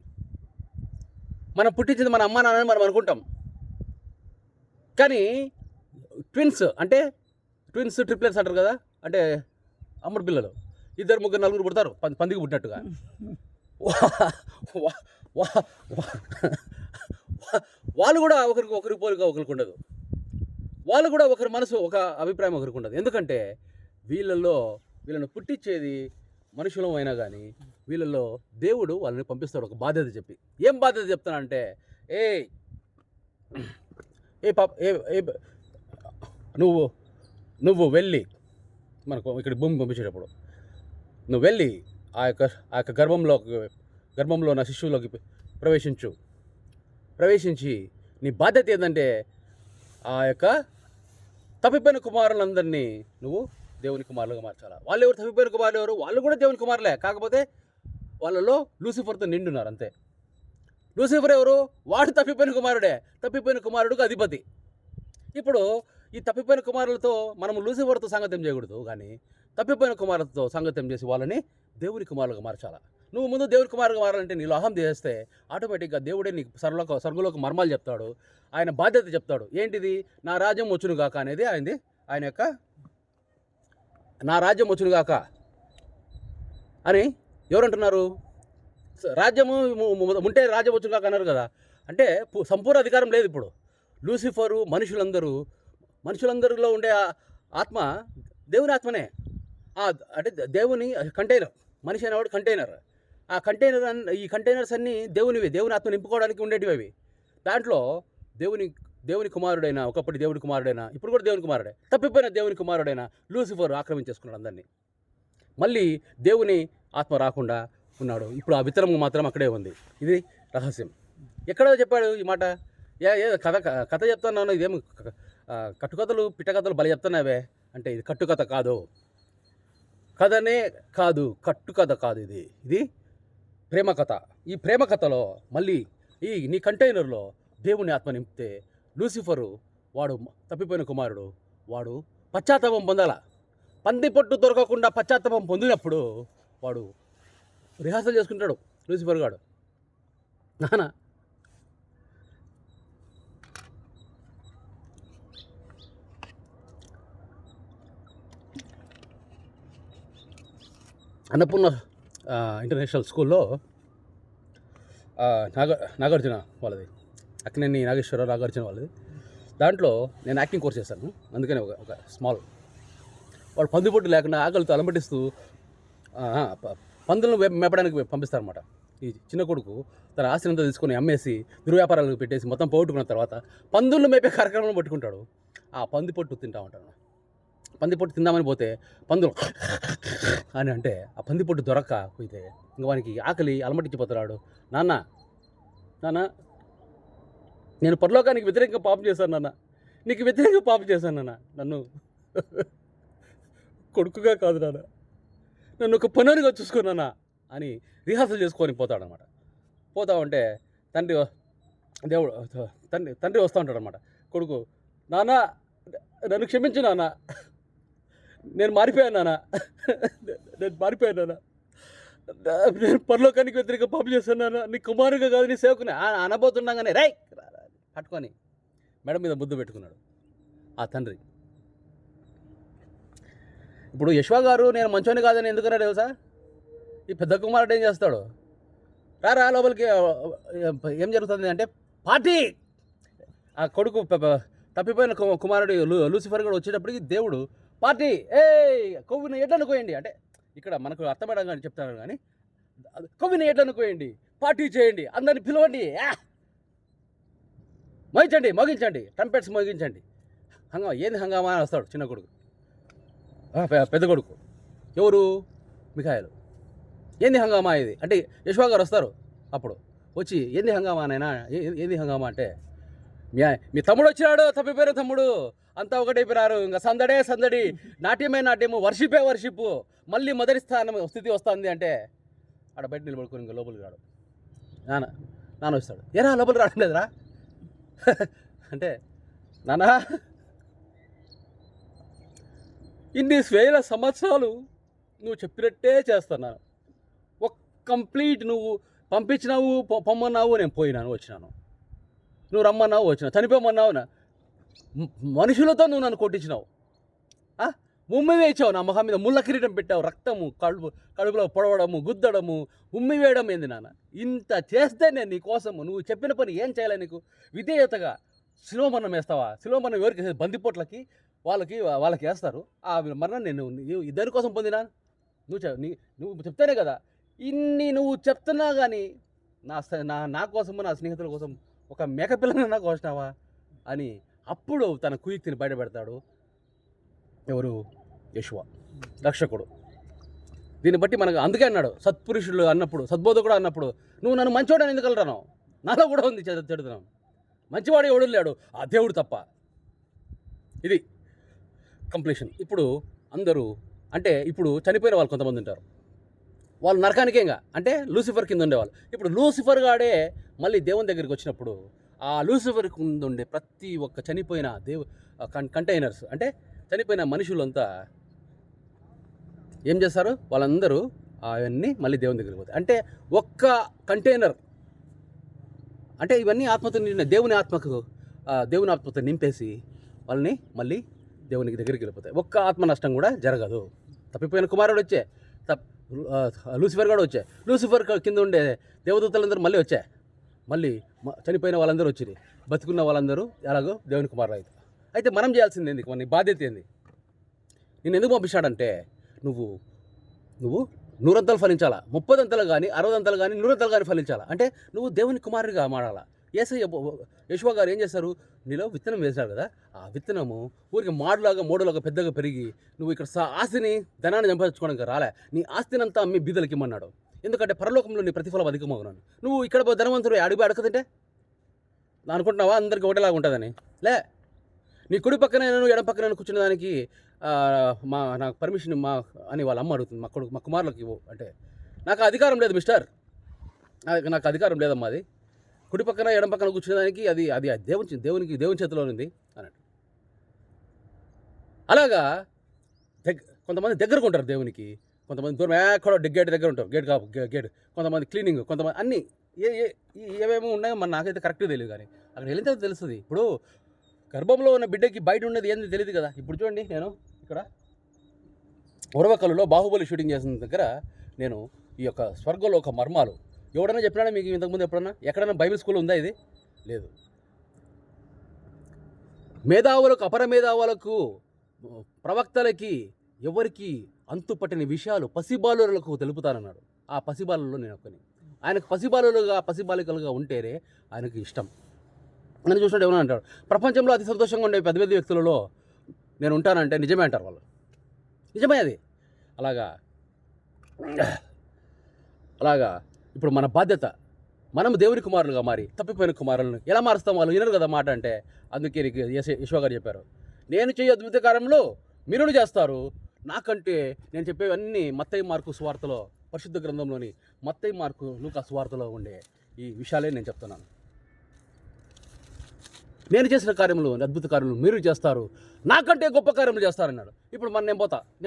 Speaker 1: మనం పుట్టించింది మన అమ్మ నాన్నని మనం అనుకుంటాం. కానీ ట్విన్స్ ట్రిప్లెట్స్ అంటారు కదా, అంటే అమ్మడి పిల్లలు 2, 3, 4 పుడతారు పందికి పుట్టినట్టుగా. వాళ్ళు కూడా ఒకరి పోలిక ఒకరికి ఉండదు. వాళ్ళు కూడా ఒకరి మనసు, ఒక అభిప్రాయం ఒకరికి ఉండదు. ఎందుకంటే వీళ్ళను పుట్టించేది మనుషులం అయినా కానీ వీళ్ళల్లో దేవుడు వాళ్ళని పంపిస్తాడు ఒక బాధ్యత చెప్పి. ఏం బాధ్యత చెప్తానంటే, నువ్వు వెళ్ళి, మనకు ఇక్కడ భూమి పంపించేటప్పుడు నువ్వు వెళ్ళి ఆ యొక్క గర్భంలో నా శిశువులోకి ప్రవేశించి నీ బాధ్యత ఏంటంటే ఆ యొక్క తప్పిపోయిన కుమారులందరినీ నువ్వు దేవుని కుమారులుగా మార్చాలా. వాళ్ళు ఎవరు తప్పిపోయిన కుమారులు ఎవరు? వాళ్ళు కూడా దేవుని కుమారులే, కాకపోతే వాళ్ళలో లూసిఫర్తో నిండున్నారు అంతే. లూసిఫర్ ఎవరు? వాడు తప్పిపోయిన కుమారుడే, తప్పిపోయిన కుమారుడికి అధిపతి. ఇప్పుడు ఈ తప్పిపోయిన కుమారులతో మనం లూసిఫర్తో సంగతం చేయకూడదు, కానీ తప్పిపోయిన కుమారులతో సంగతం చేసి వాళ్ళని దేవుని కుమారులుగా మార్చాలా. నువ్వు ముందు దేవుని కుమారుగా మారాలంటే నీలో అహం చేస్తే ఆటోమేటిక్గా దేవుడే నీకు స్వర్గంలోకి మర్మాలు చెప్తాడు, ఆయన బాధ్యత చెప్తాడు. ఏంటిది? నా రాజ్యం వచ్చును గాక అనేది ఆయన యొక్క నా రాజ్యం వచ్చును గాక అని ఎవరంటున్నారు? రాజ్యము ఉంటే రాజ్యం వచ్చును గాక అన్నారు కదా. అంటే సంపూర్ణ అధికారం లేదు ఇప్పుడు. లూసిఫరు మనుషులందరిలో ఉండే ఆత్మ దేవుని ఆత్మనే. అంటే దేవుని కంటైనర్, మనిషి అనేవాడు కంటైనర్. ఆ కంటైనర్ ఈ కంటైనర్స్ అన్నీ దేవునివి, దేవుని ఆత్మ నింపుకోవడానికి ఉండేటివి అవి. దాంట్లో దేవుని కుమారుడైన, ఒకప్పటి దేవుని కుమారుడైన, ఇప్పుడు కూడా దేవుని కుమారుడే, తప్పిపోయిన దేవుని కుమారుడైన లూసిఫర్ ఆక్రమించేసుకున్నాడు అందరినీ. మళ్ళీ దేవుని ఆత్మ రాకుండా ఉన్నాడు. ఇప్పుడు ఆ విత్తనం మాత్రం అక్కడే ఉంది. ఇది రహస్యం. ఎక్కడో చెప్పాడు ఈ మాట. కథ చెప్తున్నాను, ఇదేం కట్టుకథలు పిట్టకథలు బలి చెప్తున్నావే అంటే ఇది కట్టుకథ కాదు, కథనే కాదు, కట్టుకథ కాదు. ఇది ప్రేమ కథ. ఈ ప్రేమ కథలో మళ్ళీ నీ కంటైనర్లో దేవుని ఆత్మ నింపితే లూసిఫరు, వాడు తప్పిపోయిన కుమారుడు, వాడు పశ్చాత్తాపం పొందాల. పంది పొట్టు దొరకకుండా పశ్చాత్తాపం పొందినప్పుడు వాడు రిహార్సల్ చేసుకుంటాడు లూసిఫర్ గాడు. నానా అన్నపూర్ణ ఇంటర్నేషనల్ స్కూల్లో నాగార్జున వాళ్ళది, అక్కినేని నాగేశ్వరరావు నాగార్జున వాళ్ళది. దాంట్లో నేను యాక్టింగ్ కోర్స్ చేశాను. అందుకని ఒక స్మాల్ వాడు పందిపొట్టు లేకుండా ఆకలితో అలమటిస్తూ పందులను మేపడానికి పంపిస్తారన్నమాట. ఈ చిన్న కొడుకు తన ఆస్తినంతా తీసుకొని అమ్మేసి దుర్వ్యాపారాలకు పెట్టేసి మొత్తం పోగొట్టుకున్న తర్వాత పందులను మేపే కార్యక్రమం పట్టుకుంటాడు. ఆ పందిపొట్టు తింటా ఉంటాడు. పందిపొట్టు తిందామని పోతే పందులు అని అంటే ఆ పందిపొట్టు దొరక్క పోయితే ఇంక వానికి ఆకలి అలమటించిపోతున్నాడు. నాన్న నేను పరలోకానికి వ్యతిరేకంగా పాపం చేశాను నాన్న, నీకు వ్యతిరేకంగా పాపం చేశాను నాన్న, నన్ను కొడుకుగా కాదు నాన్న, నన్ను ఒక పనునిగా చూసుకున్నానా అని రిహార్సల్ చేసుకొని పోతాడనమాట. పోతా ఉంటే తండ్రి వస్తూ ఉంటాడు అనమాట. కొడుకు, నాన్న నన్ను క్షమించు నాన్న, నేను మారిపోయాను నాన్న, నేను పరలోకానికి వ్యతిరేకంగా పాపం చేశాను నాన్న, నీ కుమారుగా కాదు నీ సేవకుని అనబోతుండగానే రై పట్టుకొని మెడ మీద ముద్దు పెట్టుకున్నాడు ఆ తండ్రి. ఇప్పుడు యశ్వా గారు నేను మంచోని కాదని ఎందుకన్నా తెలుసా? ఈ పెద్ద కుమారుడు ఏం చేస్తాడు? రా లోపలికి. ఏం జరుగుతుంది అంటే పార్టీ. ఆ కొడుకు తప్పిపోయిన కుమారుడు లూసిఫర్ కూడా వచ్చేటప్పటికి దేవుడు పార్టీ, కొవ్వుని ఎడ్లను కోయండి అంటే ఇక్కడ మనకు అర్థమయ్యగా చెప్తాను, కానీ కొవ్వుని ఎడ్లను కోయండి, పార్టీ చేయండి, అందరిని పిలవండి, మోగించండి, ట్రంపెట్స్ మోగించండి. ఏంది హంగామా అని వస్తాడు చిన్న కొడుకు. పెద్ద కొడుకు ఎవరు? మిఖాయలు. ఏంది హంగామా ఇది అంటే యశ్వా గారు వస్తారు. అప్పుడు వచ్చి ఏంది హంగామా నాయనా, ఏంది హంగామా అంటే మీ తమ్ముడు వచ్చినాడు, తప్పిపోయిన తమ్ముడు, అంతా ఒకటైపోయినారు, ఇంకా సందడి, నాట్యము, వర్షిప్, మళ్ళీ మొదటి స్థితి వస్తుంది అంటే ఆడ బయట నిలబడుకొని ఇంకా లోపలికి రాడు. నాన్న వస్తాడు. ఏరా లోపలికి రావడం లేదురా అంటే నాన్న ఇన్ని వేల సంవత్సరాలు నువ్వు చెప్పినట్టే చేస్తున్నాను. కంప్లీట్ నువ్వు పంపించినావు, పొమ్మన్నావు, నేను పోయినాను, వచ్చినాను, నువ్వు రమ్మన్నావు, వచ్చినావు, చనిపోమన్నావు, మనుషులతో నువ్వు నన్ను కొట్టించినావు, ఉమ్మి వేయించావు, నా మొహం మీద ముళ్ళ కిరీటం పెట్టావు, రక్తము కడుపులో పొడవడము, గుద్దడము, ఉమ్మి వేయడం ఏంది నాన్న? ఇంత చేస్తే నేను నీ కోసము నువ్వు చెప్పిన పని ఏం చేయాలి? నీకు విధేయతగా శిలోమరణం వేస్తావా? శిలోమరణం ఎవరికి వేసేది? బందిపోట్లకి వాళ్ళకి వేస్తారు. ఆ మరణం నేను ఇద్దరి కోసం పొందినా? నువ్వు చెప్తానే కదా. ఇన్ని నువ్వు చెప్తున్నా కానీ నా కోసము, నా స్నేహితుల కోసం ఒక మేకపిల్లని నాకు కోసినావా అని అప్పుడు తన కుయుక్తిని బయటపెడతాడు ఎవరు? యెషువా, రక్షకుడు. దీన్ని బట్టి మనకు అందుకే అన్నాడు, సత్పురుషులు అన్నప్పుడు, సద్బోధకుడు అన్నప్పుడు, నువ్వు నన్ను మంచివాడని ఎందుకు అంటున్నావు? నాలో కూడా ఉంది చెడుతున్నావు. మంచివాడు ఎవడు లేడు, ఆ దేవుడు తప్ప. ఇది కంప్లీషన్. ఇప్పుడు అందరూ అంటే ఇప్పుడు చనిపోయిన వాళ్ళు కొంతమంది ఉంటారు, వాళ్ళు నరకానికేగా అంటే లూసిఫర్ కింద ఉండేవాళ్ళు. ఇప్పుడు లూసిఫర్ గాడే మళ్ళీ దేవుని దగ్గరికి వచ్చినప్పుడు ఆ లూసిఫర్ కింద ఉండే ప్రతి ఒక్క చనిపోయిన కంటైనర్స్ అంటే చనిపోయిన మనుషులంతా ఏం చేస్తారు, వాళ్ళందరూ అవన్నీ మళ్ళీ దేవుని దగ్గరికి పోతాయి. అంటే ఒక్క కంటైనర్ అంటే ఇవన్నీ ఆత్మతో నిండిన దేవుని ఆత్మతో నింపేసి వాళ్ళని మళ్ళీ దేవునికి దగ్గరికి వెళ్ళిపోతాయి. ఒక్క ఆత్మ నష్టం కూడా జరగదు. తప్పిపోయిన కుమారుడు వచ్చే లూసిఫర్ కూడా వచ్చాయి, లూసిఫర్ కింద ఉండే దేవదూతలందరూ మళ్ళీ వచ్చాయి, మళ్ళీ చనిపోయిన వాళ్ళందరూ వచ్చింది, బతుకున్న వాళ్ళందరూ ఎలాగో దేవుని కుమారుడు అవుతారు. అయితే మనం చేయాల్సింది ఏంది, మన బాధ్యత ఏంది? నేను ఎందుకు పంపించాడంటే నువ్వు 100 ఫలించాలా, 30 కానీ 60 కానీ 100 కానీ ఫలించాలా. అంటే నువ్వు దేవుని కుమారుడిగా మారాలా. యేషువా గారు ఏం చేస్తారు, నీలో విత్తనం వేశారు కదా, ఆ విత్తనము ఊరికి మోడులాగా పెద్దగా పెరిగి నువ్వు ఇక్కడ ఆస్తిని ధనాన్ని సంపాదించుకోవడానికి రాలే, నీ ఆస్తినంతా అమ్మి బీదలకి ఇమ్మన్నాడు. ఎందుకంటే పరలోకంలో నీ ప్రతిఫలం అధికమవునాను. నువ్వు ఇక్కడ ధనవంతుడు అడగదంటే అనుకుంటున్నావా అందరికీ ఒకటేలాగా ఉంటుందని? లే, నీ కుడి పక్కన ఎడం పక్కన కూర్చునే దానికి నాకు పర్మిషన్ అని వాళ్ళ అమ్మ అడుగుతుంది, మా కుమారులకు ఇవ్వు అంటే, నాకు అధికారం లేదు మిస్టర్, నాకు అధికారం లేదమ్మా, అది కుడి పక్కన ఎడం పక్కన కూర్చునేదానికి అది దేవుని చేతిలో ఉంది అన్నట్టు. అలాగా కొంతమంది దగ్గరకు ఉంటారు దేవునికి, కొంతమంది దూరం ఎక్కడో గేట్ దగ్గర ఉంటారు, గేట్ కొంతమంది క్లీనింగ్, కొంతమంది అన్నీ ఏమేమో ఉన్నాయో మన నాకైతే కరెక్ట్గా తెలియదు, కానీ అక్కడ వెళ్ళిన తర్వాత తెలుస్తుంది. ఇప్పుడు గర్భంలో ఉన్న బిడ్డకి బయట ఉన్నది ఏంది తెలియదు కదా. ఇప్పుడు చూడండి, నేను ఇక్కడ ఉరవకల్లులో బాహుబలి షూటింగ్ చేసిన దగ్గర నేను ఈ యొక్క స్వర్గలోక మర్మాలు ఎవడన్నా చెప్పినాడా మీకు ఇంతకుముందు? ఎక్కడన్నా బైబిల్ స్కూల్ ఉందా? ఇది లేదు. మేధావులకు, అపర మేధావులకు, ప్రవక్తలకి ఎవరికి అంతుపట్టిన విషయాలు పసిబాలులకు తెలుపుతానన్నాడు. ఆ పసిబాలులో నేను ఒక్కని. ఆయనకు పసిబాలికలుగా ఉంటేనే ఆయనకు ఇష్టం. నేను చూసినట్టు ఏమన్నా అంటాడు, ప్రపంచంలో అతి సంతోషంగా ఉండే పెద్ద వ్యక్తులలో నేను ఉంటానంటే నిజమే అంటారు వాళ్ళు. నిజమే అది. అలాగా ఇప్పుడు మన బాధ్యత, మనం దేవుని కుమారులుగా మారి తప్పిపోయిన కుమారులను ఎలా మారుస్తాం? వాళ్ళు వినరు కదా మాట అంటే. అందుకే నీకు యేషువా గారు చెప్పారు, నేను చేయ అద్భుత కార్యంలో మీరు చేస్తారు. నాకంటే నేను చెప్పేవన్నీ మత్తయి మార్కు సువార్తలో, పరిశుద్ధ గ్రంథంలోని మత్తయి మార్కు లూకా సువార్తలో ఉండే ఈ విషయాలే నేను చెప్తున్నాను. నేను చేసిన కార్యములు, అద్భుత కార్యములు మీరు చేస్తారు, నాకంటే గొప్ప కార్యములు చేస్తారన్నాడు. ఇప్పుడు నేను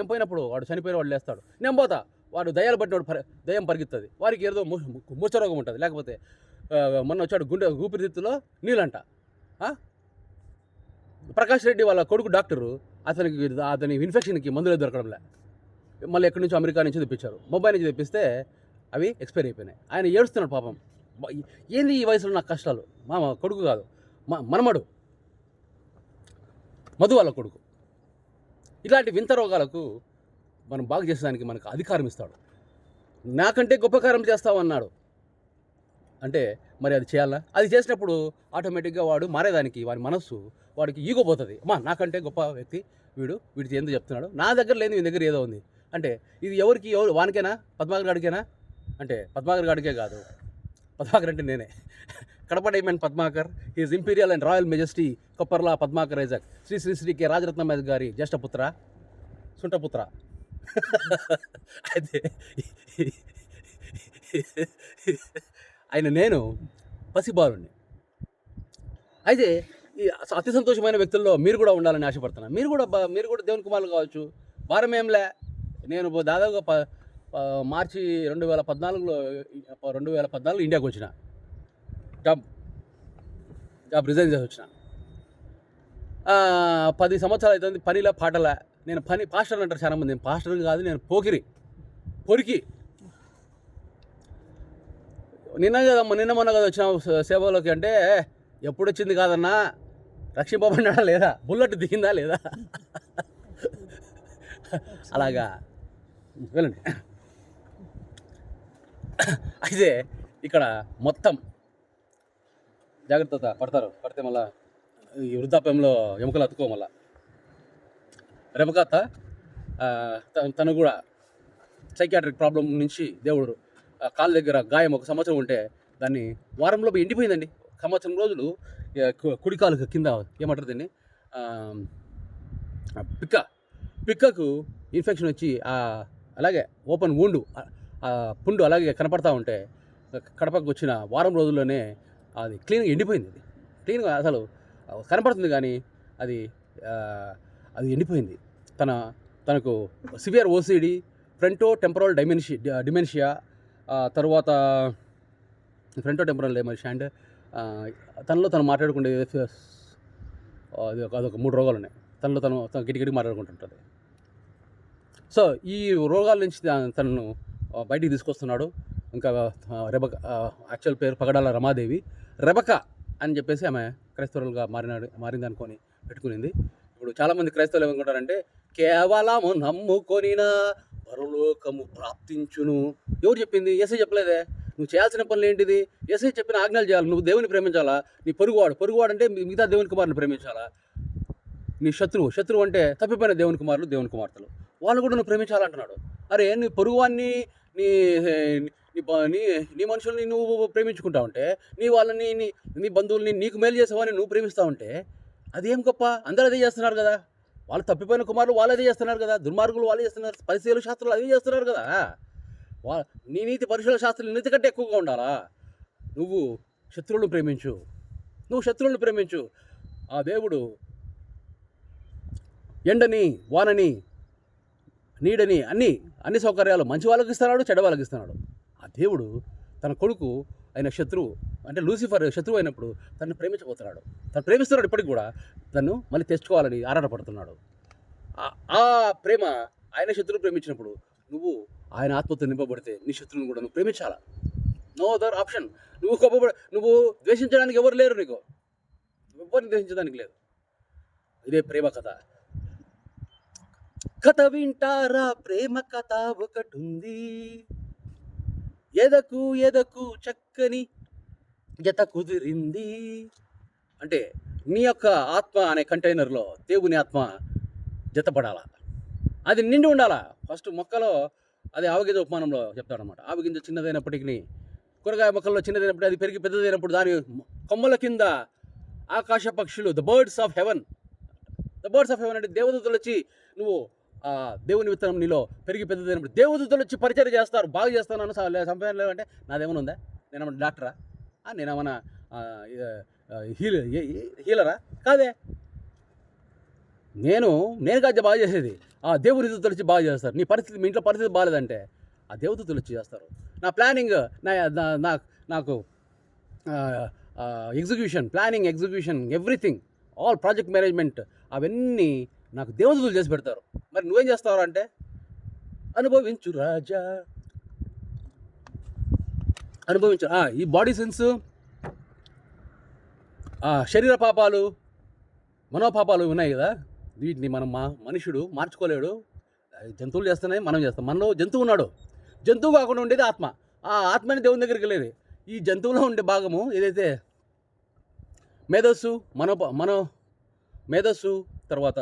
Speaker 1: పోయినప్పుడు వాడు చనిపోయిన వాడు లేస్తాడు, నేను పోతా, వాడు దయ్యాలు పట్టినవాడు దయ్యం పరిగెత్తుంది, వారికి ఏదో మూర్ఛరోగం ఉంటుంది, లేకపోతే మొన్న వచ్చాడు ఊపిరితిత్తులో నీళ్ళంట. ప్రకాష్ రెడ్డి వాళ్ళ కొడుకు డాక్టరు, అతని ఇన్ఫెక్షన్కి మందులే దొరకడంలే, మళ్ళీ ఎక్కడి నుంచో అమెరికా నుంచి తెప్పించారు, ముంబై నుంచి తెప్పిస్తే అవి ఎక్స్పైర్ అయిపోయినాయి. ఆయన ఏడుస్తున్నాడు పాపం, ఏంది ఈ వయసులో నాకు కష్టాలు. కొడుకు కాదు, మనమడు మధు వాళ్ళ కొడుకు. ఇలాంటి వింత రోగాలకు మనం బాగు చేసేదానికి మనకు అధికారం ఇస్తాడు. నాకంటే గొప్ప కార్యం చేస్తావన్నాడు అంటే మరి అది చేయాలా? అది చేసినప్పుడు ఆటోమేటిక్గా వాడు మారేదానికి వాడి మనస్సు వాడికి ఈగో పోతుంది. నాకంటే గొప్ప వ్యక్తి వీడికి ఎందుకు చెప్తున్నాడు, నా దగ్గర లేదు, మీ దగ్గర ఏదో ఉంది అంటే ఇది ఎవరు వానికేనా, పద్మాకర్ గాడికేనా అంటే పద్మాకర్ గాడికే కాదు, పద్మాకర్ అంటే నేనే. Kadapa diamond Padmakar, is imperial and royal majesty Kopparla Padmakar Isaac Shri Shri Shri K Rajaratnam గారి జ్యేష్ఠపుత్ర, సుంటపుత్ర. అయితే నేను పసిబాలుని. అయితే ఈ అతి సంతోషమైన వ్యక్తుల్లో మీరు కూడా ఉండాలని ఆశపడుతున్నాను. మీరు కూడా దేవుని కుమారులు కావచ్చు. భారం ఏంలే. నేను దాదాపుగా మార్చి 2014 ఇండియాకి వచ్చిన, జాబ్ రిజైన్ చేసి వచ్చిన. 10 సంవత్సరాలు అవుతుంది పనిలా పాటలా. నేను పాస్టర్ అంటారు చాలామంది, నేను పాస్టర్ కాదు, నేను పొరికి. నిన్న మొన్న కదా వచ్చిన సేవలోకి అంటే ఎప్పుడు వచ్చింది కాదన్నా, రక్షింపబడినాడా లేదా, బుల్లెట్ దిగిందా లేదా, అలాగా వెళ్ళండి. అయితే ఇక్కడ మొత్తం జాగ్రత్త పడితే మళ్ళా ఈ వృద్ధాప్యంలో ఎముకలు అతుకో. మళ్ళా రెబకాత తను కూడా సైకియాట్రిక్ ప్రాబ్లం నుంచి దేవుడు కాళ్ళ దగ్గర గాయం 1 సంవత్సరం ఉంటే దాన్ని వారంలో ఎండిపోయిందండి. 1 సంవత్సరం రోజులు కుడి కాలుకి కింద ఏమంటారు దీన్ని, పిక్కకు ఇన్ఫెక్షన్ వచ్చి అలాగే ఓపెన్ వూండు, పుండు అలాగే కనపడతా ఉంటే కడపకు వచ్చిన వారం రోజుల్లోనే అది క్లీన్గా ఎండిపోయింది. అది క్లీన్గా అసలు కనపడుతుంది కానీ అది అది ఎండిపోయింది. తనకు severe OCD, fronto temporal dementia, తర్వాత ఫ్రంటో టెంపరల్ డిమెన్షియా అండ్ తనలో తను మాట్లాడుకుంటే అదొక 3 రోగాలు ఉన్నాయి. తను గిటిగిటి మాట్లాడుకుంటుంటుంది. సో ఈ రోగాల నుంచి తనను బయటికి తీసుకొస్తున్నాడు. ఇంకా రెబక, యాక్చువల్ పేరు పగడాల రమాదేవి, రెబక అని చెప్పేసి ఆమె క్రైస్తవులుగా మారింది అనుకొని పెట్టుకునింది. ఇప్పుడు చాలామంది క్రైస్తవులు ఏమనుకుంటారంటే కేవలము నమ్ముకొనిన పరలోకము ప్రాప్తించును. ఎవరు చెప్పింది? యేసయ్య చెప్పలేదే. నువ్వు చేయాల్సిన పనులు ఏంటిది? యేసయ్య చెప్పిన ఆజ్ఞలు చేయాలి. నువ్వు దేవుని ప్రేమించాలా, నీ పొరుగువాడు అంటే మిగతా దేవుని కుమారుని ప్రేమించాలా. నీ శత్రువు అంటే తప్పిపోయిన దేవుని కుమార్తెలు, వాళ్ళు కూడా నువ్వు ప్రేమించాలంటున్నాడు. అరే నీ పొరుగువాన్ని, నీ మనుషుల్ని నువ్వు ప్రేమించుకుంటా ఉంటే, నీ వాళ్ళని, నీ బంధువుల్ని, నీకు మేలు చేసేవాడిని నువ్వు ప్రేమిస్తూ ఉంటే అదేం గొప్ప? అందరూ అదే చేస్తున్నారు కదా. వాళ్ళు తప్పిపోయిన కుమారులు వాళ్ళు అదే చేస్తున్నారు కదా. దుర్మార్గులు వాళ్ళే చేస్తున్నారు. పరిశీలన శాస్త్రాలు అదే చేస్తున్నారు కదా. నీ నీతి పరిశీలన శాస్త్రాలు నీతి కంటే ఎక్కువగా ఉండాలా. నువ్వు శత్రువులను ప్రేమించు. ఆ దేవుడు ఎండని, వానని, నీడని, అన్ని సౌకర్యాలు మంచి వాళ్ళకి ఇస్తున్నాడు, చెడ్డ వాళ్ళకి ఇస్తున్నాడు. ఆ దేవుడు తన కొడుకు అయిన శత్రువు అంటే లూసిఫర్ శత్రువు అయినప్పుడు తనను ప్రేమించబోతున్నాడు. తను ప్రేమిస్తున్నాడు. ఇప్పటికి కూడా తను మళ్ళీ తెచ్చుకోవాలని ఆరాటపడుతున్నాడు. ఆ ప్రేమ, ఆయన శత్రువు ప్రేమించినప్పుడు నువ్వు ఆయన ఆత్మతో నింపబడితే నీ శత్రువుని కూడా నువ్వు ప్రేమించాలా. No other option. నువ్వు ద్వేషించడానికి ఎవరు లేరు. నీకు ఎవరిని ద్వేషించడానికి లేదు. ఇదే ప్రేమ కథ వింటారా? ప్రేమ కథ ఒకటుంది, ఎదకు చక్కని జత కుదిరింది. అంటే నీ యొక్క ఆత్మ అనే కంటైనర్లో దేవుని ఆత్మ జతపడాలా, అది నిండి ఉండాలా. ఫస్ట్ మొక్కలో అది ఆవగింజ ఉపమానంలో చెప్తాడనమాట. ఆవగింజ చిన్నదైనప్పటికీ, కూరగాయ మొక్కల్లో చిన్నదైనప్పుడు అది పెరిగి పెద్దదైనప్పుడు దాని కొమ్మల కింద ఆకాశ పక్షులు, ద బర్డ్స్ ఆఫ్ హెవెన్ అంటే దేవదూతలు వచ్చి, నువ్వు దేవుని విత్తనం నీలో పెరిగి పెద్దదైనప్పుడు దేవదూతలు వచ్చి పరిచయం చేస్తారు. బాగా చేస్తాను సంపాదన లేవంటే నాదేమైనా ఉందా? నేనేమన్నా డాక్టరా? నేనేమన్నా హీలరా? కాదే. నేను కాదు బాగా చేసేది. దేవుని దూతలు వచ్చి బాగా చేస్తారు. నీ పరిస్థితి, మీ ఇంట్లో పరిస్థితి బాగాలేదంటే ఆ దేవదూతలు వచ్చి చేస్తారు. నా ప్లానింగ్, నాకు execution everything, all project management అవన్నీ నాకు దేవదూతలు చేసి పెడతారు. మరి నువ్వేం చేస్తావు అంటే అనుభవించు రాజా, అనుభవించు. ఈ బాడీ సెన్స్, శరీర పాపాలు, మనోపాపాలు ఉన్నాయి కదా, వీటిని మనుషుడు మార్చుకోలేడు. జంతువులు చేస్తున్నాయి, మనం చేస్తాం. మనలో జంతువు ఉన్నాడు. జంతువు కాకుండా ఉండేది ఆత్మ. ఆ ఆత్మని దేవుని దగ్గరికి వెళ్ళేది. ఈ జంతువులో ఉండే భాగము ఏదైతే మేధస్సు, తర్వాత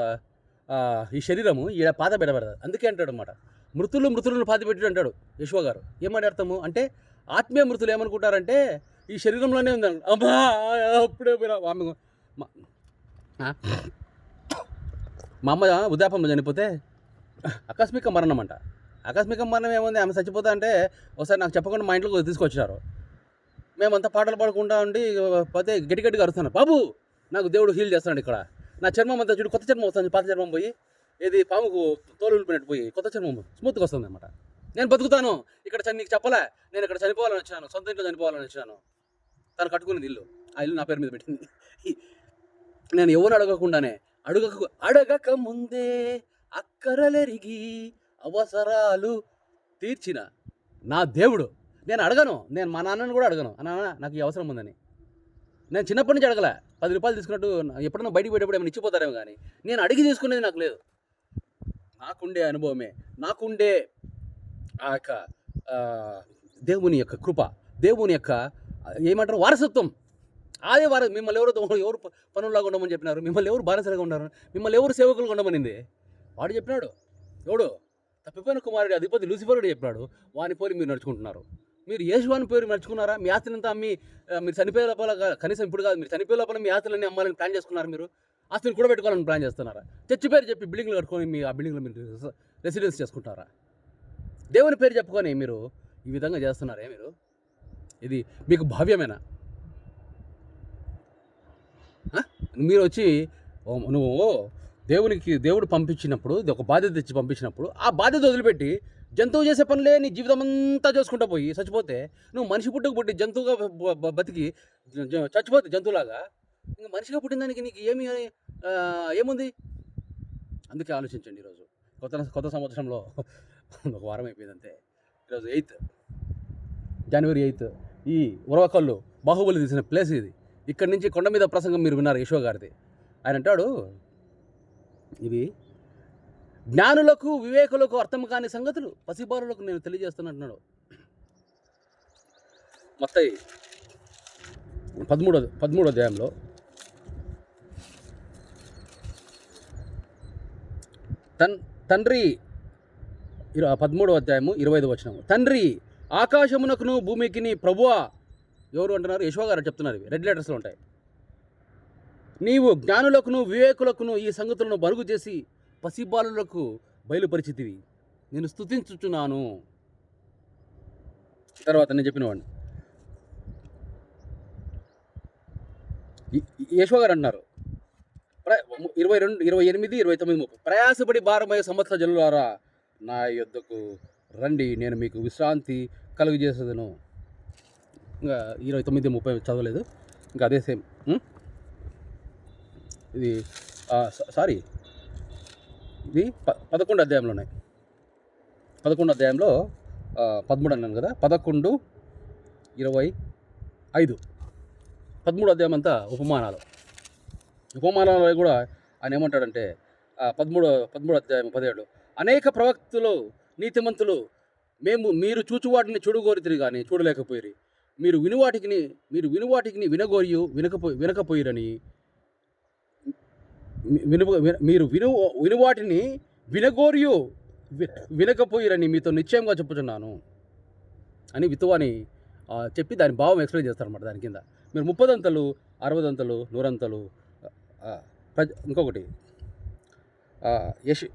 Speaker 1: ఈ శరీరము ఈడ పాత పెడబడదు. అందుకే అంటాడు అనమాట, మృతులను పాతి పెట్టాడు అంటాడు యెషువా గారు. ఏమని అర్థము అంటే, ఆత్మీయ మృతులు ఏమనుకుంటారంటే ఈ శరీరంలోనే ఉంది. అమ్మా అప్పుడే మా అమ్మ వృద్ధాపంలో చనిపోతే ఆకస్మిక మరణం అంట. ఆకస్మిక మరణం ఏముంది, ఆమె చచ్చిపోతా అంటే ఒకసారి నాకు చెప్పకుండా మా ఇంట్లోకి తీసుకొచ్చారు. మేమంతా పాటలు పాడుకుంటా ఉండి పోతే గట్టిగా అరుస్తున్నాను, బాబు నాకు దేవుడు హీల్ చేస్తున్నాడు. ఇక్కడ నా చర్మం అంతా చూడు, కొత్త చర్మం వస్తుంది. పాత చర్మం పోయి ఏది పాముకు తోలు ఉలిపినట్టు పోయి కొత్త చర్మం స్మూత్గా వస్తుంది అనమాట. నేను బతుకుతాను ఇక్కడ, నీకు చెప్పలే, నేను ఇక్కడ చనిపోవాలని వచ్చినాను, సొంత ఇంట్లో చనిపోవాలని వచ్చినాను. తను కట్టుకునేది ఇల్లు, ఆ ఇల్లు నా పేరు మీద పెట్టింది. నేను ఎవరు అడగకుండానే, అడగక ముందే అక్కరలెరిగి అవసరాలు తీర్చిన నా దేవుడు. నేను అడగను, నేను మా నాన్నని కూడా అడగను, నాన్న నాకు ఈ అవసరం ఉందని. నేను చిన్నప్పటి నుంచి అడగలే. 10 రూపాయలు తీసుకున్నట్టు ఎప్పుడన్నా బయటికి పోయేటప్పుడు ఏమైనా ఇచ్చిపోతారేమో, కానీ నేను అడిగి తీసుకునేది నాకు లేదు. నాకుండే అనుభవమే, నాకుండే ఆ యొక్క దేవుని యొక్క కృప, దేవుని యొక్క ఏమంటారు వారసత్వం. అదే మిమ్మల్ని ఎవరు పనుల్లాగా ఉండమని చెప్పినారు? మిమ్మల్ని ఎవరు బానిసలుగా ఉన్నారు? మిమ్మల్ని ఎవరు సేవకులుగా ఉండమనింది? వాడు చెప్పినాడు. ఎవడు? తప్పిపోయిన కుమారుడు అధిపతి లూసిఫరుడు చెప్పినాడు. వాని పోలి మీరు నడుచుకుంటున్నారు. మీరు యేసువాని పేరు నడుచుకున్నారా? మీ ఆస్తులంతా అమ్మి మీరు చనిపోయే లోపల, కనీసం ఇప్పుడు కాదు, మీరు చనిపోయే లోపల మీ ఆస్తులన్నీ అమ్మాలని ప్లాన్ చేసుకున్నారు మీరు. ఆస్తిని కూడబెట్టుకోవాలని ప్లాన్ చేస్తున్నారా? చర్చి పేరు చెప్పి బిల్డింగ్లు కట్టుకొని మీ ఆ బిల్డింగ్లో మీరు రెసిడెన్స్ చేసుకుంటారా? దేవుని పేరు చెప్పుకొని మీరు ఈ విధంగా చేస్తున్నారే మీరు? ఇది మీకు భావ్యమేనా? మీరు వచ్చి నువ్వు దేవుడు పంపించినప్పుడు, ఇది ఒక బాధ్యత ఇచ్చి పంపించినప్పుడు, ఆ బాధ్యత వదిలిపెట్టి జంతువు చేసే పనులే నీ జీవితం అంతా చేసుకుంటూ పోయి చచ్చిపోతే, నువ్వు మనిషి పుట్టి జంతువుగా బతికి చచ్చిపోతే జంతువులాగా, ఇంకా మనిషిగా పుట్టిన దానికి నీకు ఏముంది? అందుకే ఆలోచించండి. ఈరోజు కొత్త సంవత్సరంలో ఒక వారం అయిపోయింది అంతే. ఈరోజు 8 జనవరి 8 ఈ ఉరవకల్లు బాహుబలి తీసిన ప్లేస్ ఇది. ఇక్కడి నుంచి కొండ మీద ప్రసంగం మీరు విన్నారు యశో గారిది. ఆయన అంటాడు, ఇవి జ్ఞానులకు వివేకులకు అర్థం కాని సంగతులు పసిబాలులకు నేను తెలియజేస్తున్నట్టున్నాడు. మత్తయి 13వ అధ్యాయంలో తండ్రి 13వ అధ్యాయము 25వ వచనం, తండ్రి ఆకాశమునకును భూమికిని ప్రభువా, ఎవరు అంటున్నారు? యశోవ గారు చెప్తున్నారు. ఇవి రెడ్ లెటర్స్లో ఉంటాయి. నీవు జ్ఞానులకును వివేకులకును ఈ సంగతులను బరుగు చేసి పసిబాలులకు బయలుపరిచితివి, నేను స్తుతించుచున్నాను. తర్వాత నేను చెప్పినవాడిని యశోవ గారు అంటున్నారు 22, 28, 29, 30, ప్రయాసపడి భారమయ్యే సంవత్సర జనులారా నా యొద్దకు రండి, నేను మీకు విశ్రాంతి కలుగజేసేదను. ఇంకా 29, 30 చదవలేదు, ఇంకా అదే సేమ్. ఇది సారీ, ఇది 11వ అధ్యాయంలో ఉన్నాయి. 11వ అధ్యాయంలో 13 అన్నాను కదా, 11, 25, 13వ అధ్యాయం అంతా ఉపమానాలు కూడా ఆయన ఏమంటాడంటే 13వ అధ్యాయం 17, అనేక ప్రవక్తలు నీతిమంతులు మీరు చూచువాటిని చూడగోరితిరి కానీ చూడలేకపోయిరి, మీరు వినువాటికి వినకపోయిరని, మీరు వినువాటిని వినగోరియు వినకపోయిరని మీతో నిశ్చయంగా చెప్పుచున్నాను అని వితువాని చెప్పి దాని భావం ఎక్స్ప్లెయిన్ చేస్తారన్నమాట. దాని కింద మీరు 30 అంతలు, 60 అంతలు, 100 అంతలు. ఇంకొకటి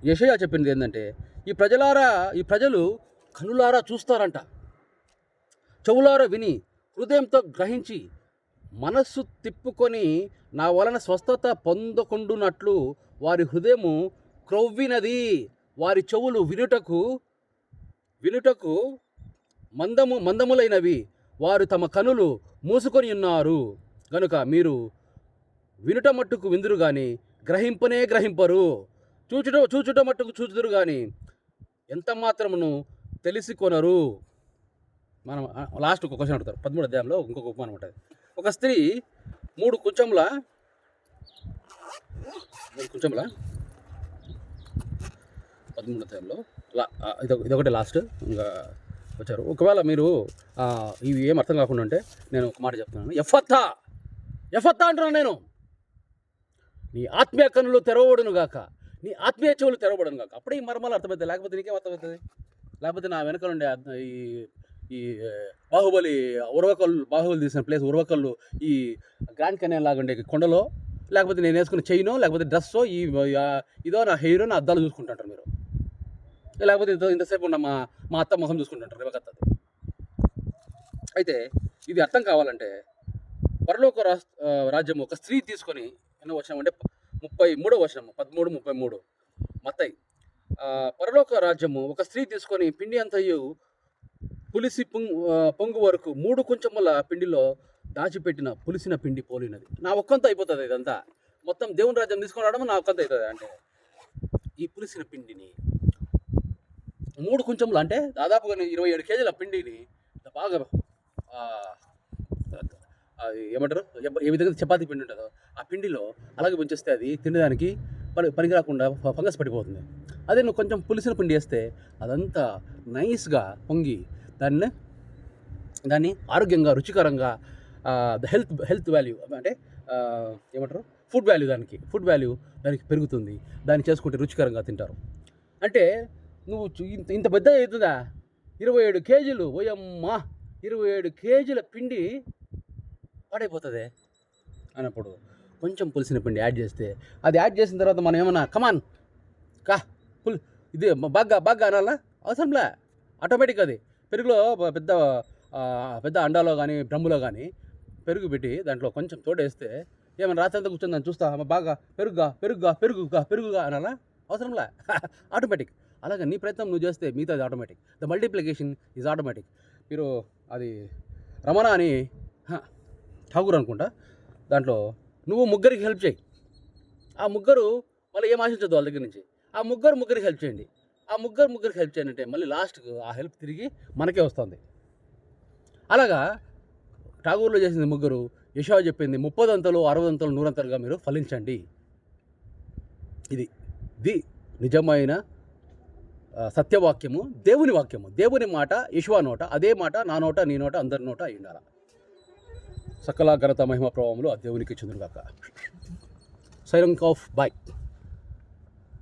Speaker 1: యెషయా చెప్పింది ఏంటంటే, ఈ ప్రజలు కనులారా చూస్తారంట, చెవులారా విని, హృదయంతో గ్రహించి, మనస్సు తిప్పుకొని నా వలన స్వస్థత పొందకుండునట్లు వారి హృదయము క్రొవ్వినది, వారి చెవులు వినుటకు మందములైనవి, వారు తమ కనులు మూసుకొని ఉన్నారు గనుక మీరు వినుట మట్టుకు విందురు కానీ గ్రహింపరు, చూచుట మట్టుకు చూచుదురు కానీ ఎంత మాత్రమును తెలిసికొనరు. మనం లాస్ట్ ఒక క్వశ్చన్ అడుగుతారు 13వ అధ్యాయంలో. ఇంకొక ఉపమానం ఉంటుంది. ఒక స్త్రీ 3 కుంచెముల 13వ అధ్యాయంలో ఇదొకటి లాస్ట్, ఇంకా వచ్చారు. ఒకవేళ మీరు ఇవి ఏం అర్థం కాకుండా ఉంటే నేను ఒక మాట చెప్తున్నాను. ఎఫత్తా అంటున్నాను నేను. నీ ఆత్మీయ కన్నులు తెరవబడును గాక, నీ ఆత్మీయ చెవులు తెరవబడును గాక. అప్పుడే ఈ మర్మాలు అర్థమవుతాయి, లేకపోతే నీకేం అర్థమవుతుంది? లేకపోతే నా వెనక నుండి ఈ బాహుబలి తీసిన ప్లేస్ ఉరవకల్లు, ఈ గ్రాండ్ కెనాల్ లాగా ఉండే కొండలో, లేకపోతే నేను వేసుకున్న చైనో, లేకపోతే డ్రెస్సో, ఇదో నా హెయిరో, నా అద్దాలు చూసుకుంటుంటారు మీరు. లేకపోతే ఇంతసేపు ఉన్న మా అత్త ముఖం చూసుకుంటుంటారు, రేవకత్తది. అయితే ఇది అర్థం కావాలంటే పరలోక రాజ్యం ఒక స్త్రీ తీసుకొని ఎన్నో వచనం అంటే 33వ వచనం, 13, 33 మత్తయి. పరలోక రాజ్యము ఒక స్త్రీ తీసుకొని పిండి అంతయు పులిసి పొంగు వరకు 3 కుంచెముల పిండిలో దాచిపెట్టిన పులిసిన పిండి పోలినది. నా ఒక్కంత అయిపోతుంది ఇదంతా. మొత్తం దేవుని రాజ్యం తీసుకొని రావడం నా ఒక్కంత అవుతుంది. అంటే ఈ పులిసిన పిండిని 3 కుంచెములు అంటే దాదాపుగా 27 కేజీల పిండిని బాగా ఏమంటారు, ఏ విధంగా చపాతీ పిండి ఉంటుందో ఆ పిండిలో అలాగే ఉంచేస్తే అది తినడానికి పనికి రాకుండా ఫంగస్ పడిపోతుంది. అదే నువ్వు కొంచెం పులిసిన పిండి వేస్తే అదంతా నైస్గా పొంగి దాన్ని ఆరోగ్యంగా, రుచికరంగా, హెల్త్ వాల్యూ అంటే ఏమంటారు, ఫుడ్ వాల్యూ దానికి పెరుగుతుంది. దాన్ని చేసుకుంటే రుచికరంగా తింటారు. అంటే నువ్వు ఇంత పెద్ద అవుతుందా? 27 కేజీలు, ఓయమ్మా, 27 కేజీల పిండి పాడైపోతుంది అన్నప్పుడు కొంచెం పులిసిన పిండి యాడ్ చేస్తే, అది యాడ్ చేసిన తర్వాత మనం ఏమన్నా కమాన్ కా పుల్ ఇది బాగా అనాలా అవసరంలే, ఆటోమేటిక్ అది పెరుగులో పెద్ద పెద్ద అండాలో కానీ డ్రమ్ములో కానీ పెరుగు పెట్టి దాంట్లో కొంచెం తోడేస్తే ఏమైనా రాత్రంతా కూర్చొని దాన్ని చూస్తా బాగా పెరుగుగా అనాలా అవసరంలే ఆటోమేటిక్. అలాగే నీ ప్రయత్నం నువ్వు చేస్తే మిగతాది automatic. The multiplication is automatic. మీరు అది రమణ అని ఠాగూర్ అనుకుంటా, దాంట్లో నువ్వు ముగ్గురికి హెల్ప్ చేయి, ఆ ముగ్గురు మళ్ళీ ఏం ఆశించదు వాళ్ళ దగ్గర నుంచి, ఆ ముగ్గురికి హెల్ప్ చేయండి, ఆ ముగ్గురికి హెల్ప్ చేయండి అంటే మళ్ళీ లాస్ట్కు ఆ హెల్ప్ తిరిగి మనకే వస్తుంది. అలాగా ఠాగూర్లో చేసింది ముగ్గురు, యశోద చెప్పింది 30 అంతలు 60 అంతలు 100 అంతలుగా మీరు ఫలించండి. ఇది నిజమైన సత్యవాక్యము, దేవుని వాక్యము, దేవుని మాట యెషువా నోట, అదే మాట నా నోట నీ నోట అందరి నోట అయ్యిండాల. సకల ఘనత మహిమ ప్రభావములు ఆ దేవునికి చెందునుగాక. Silent of bye.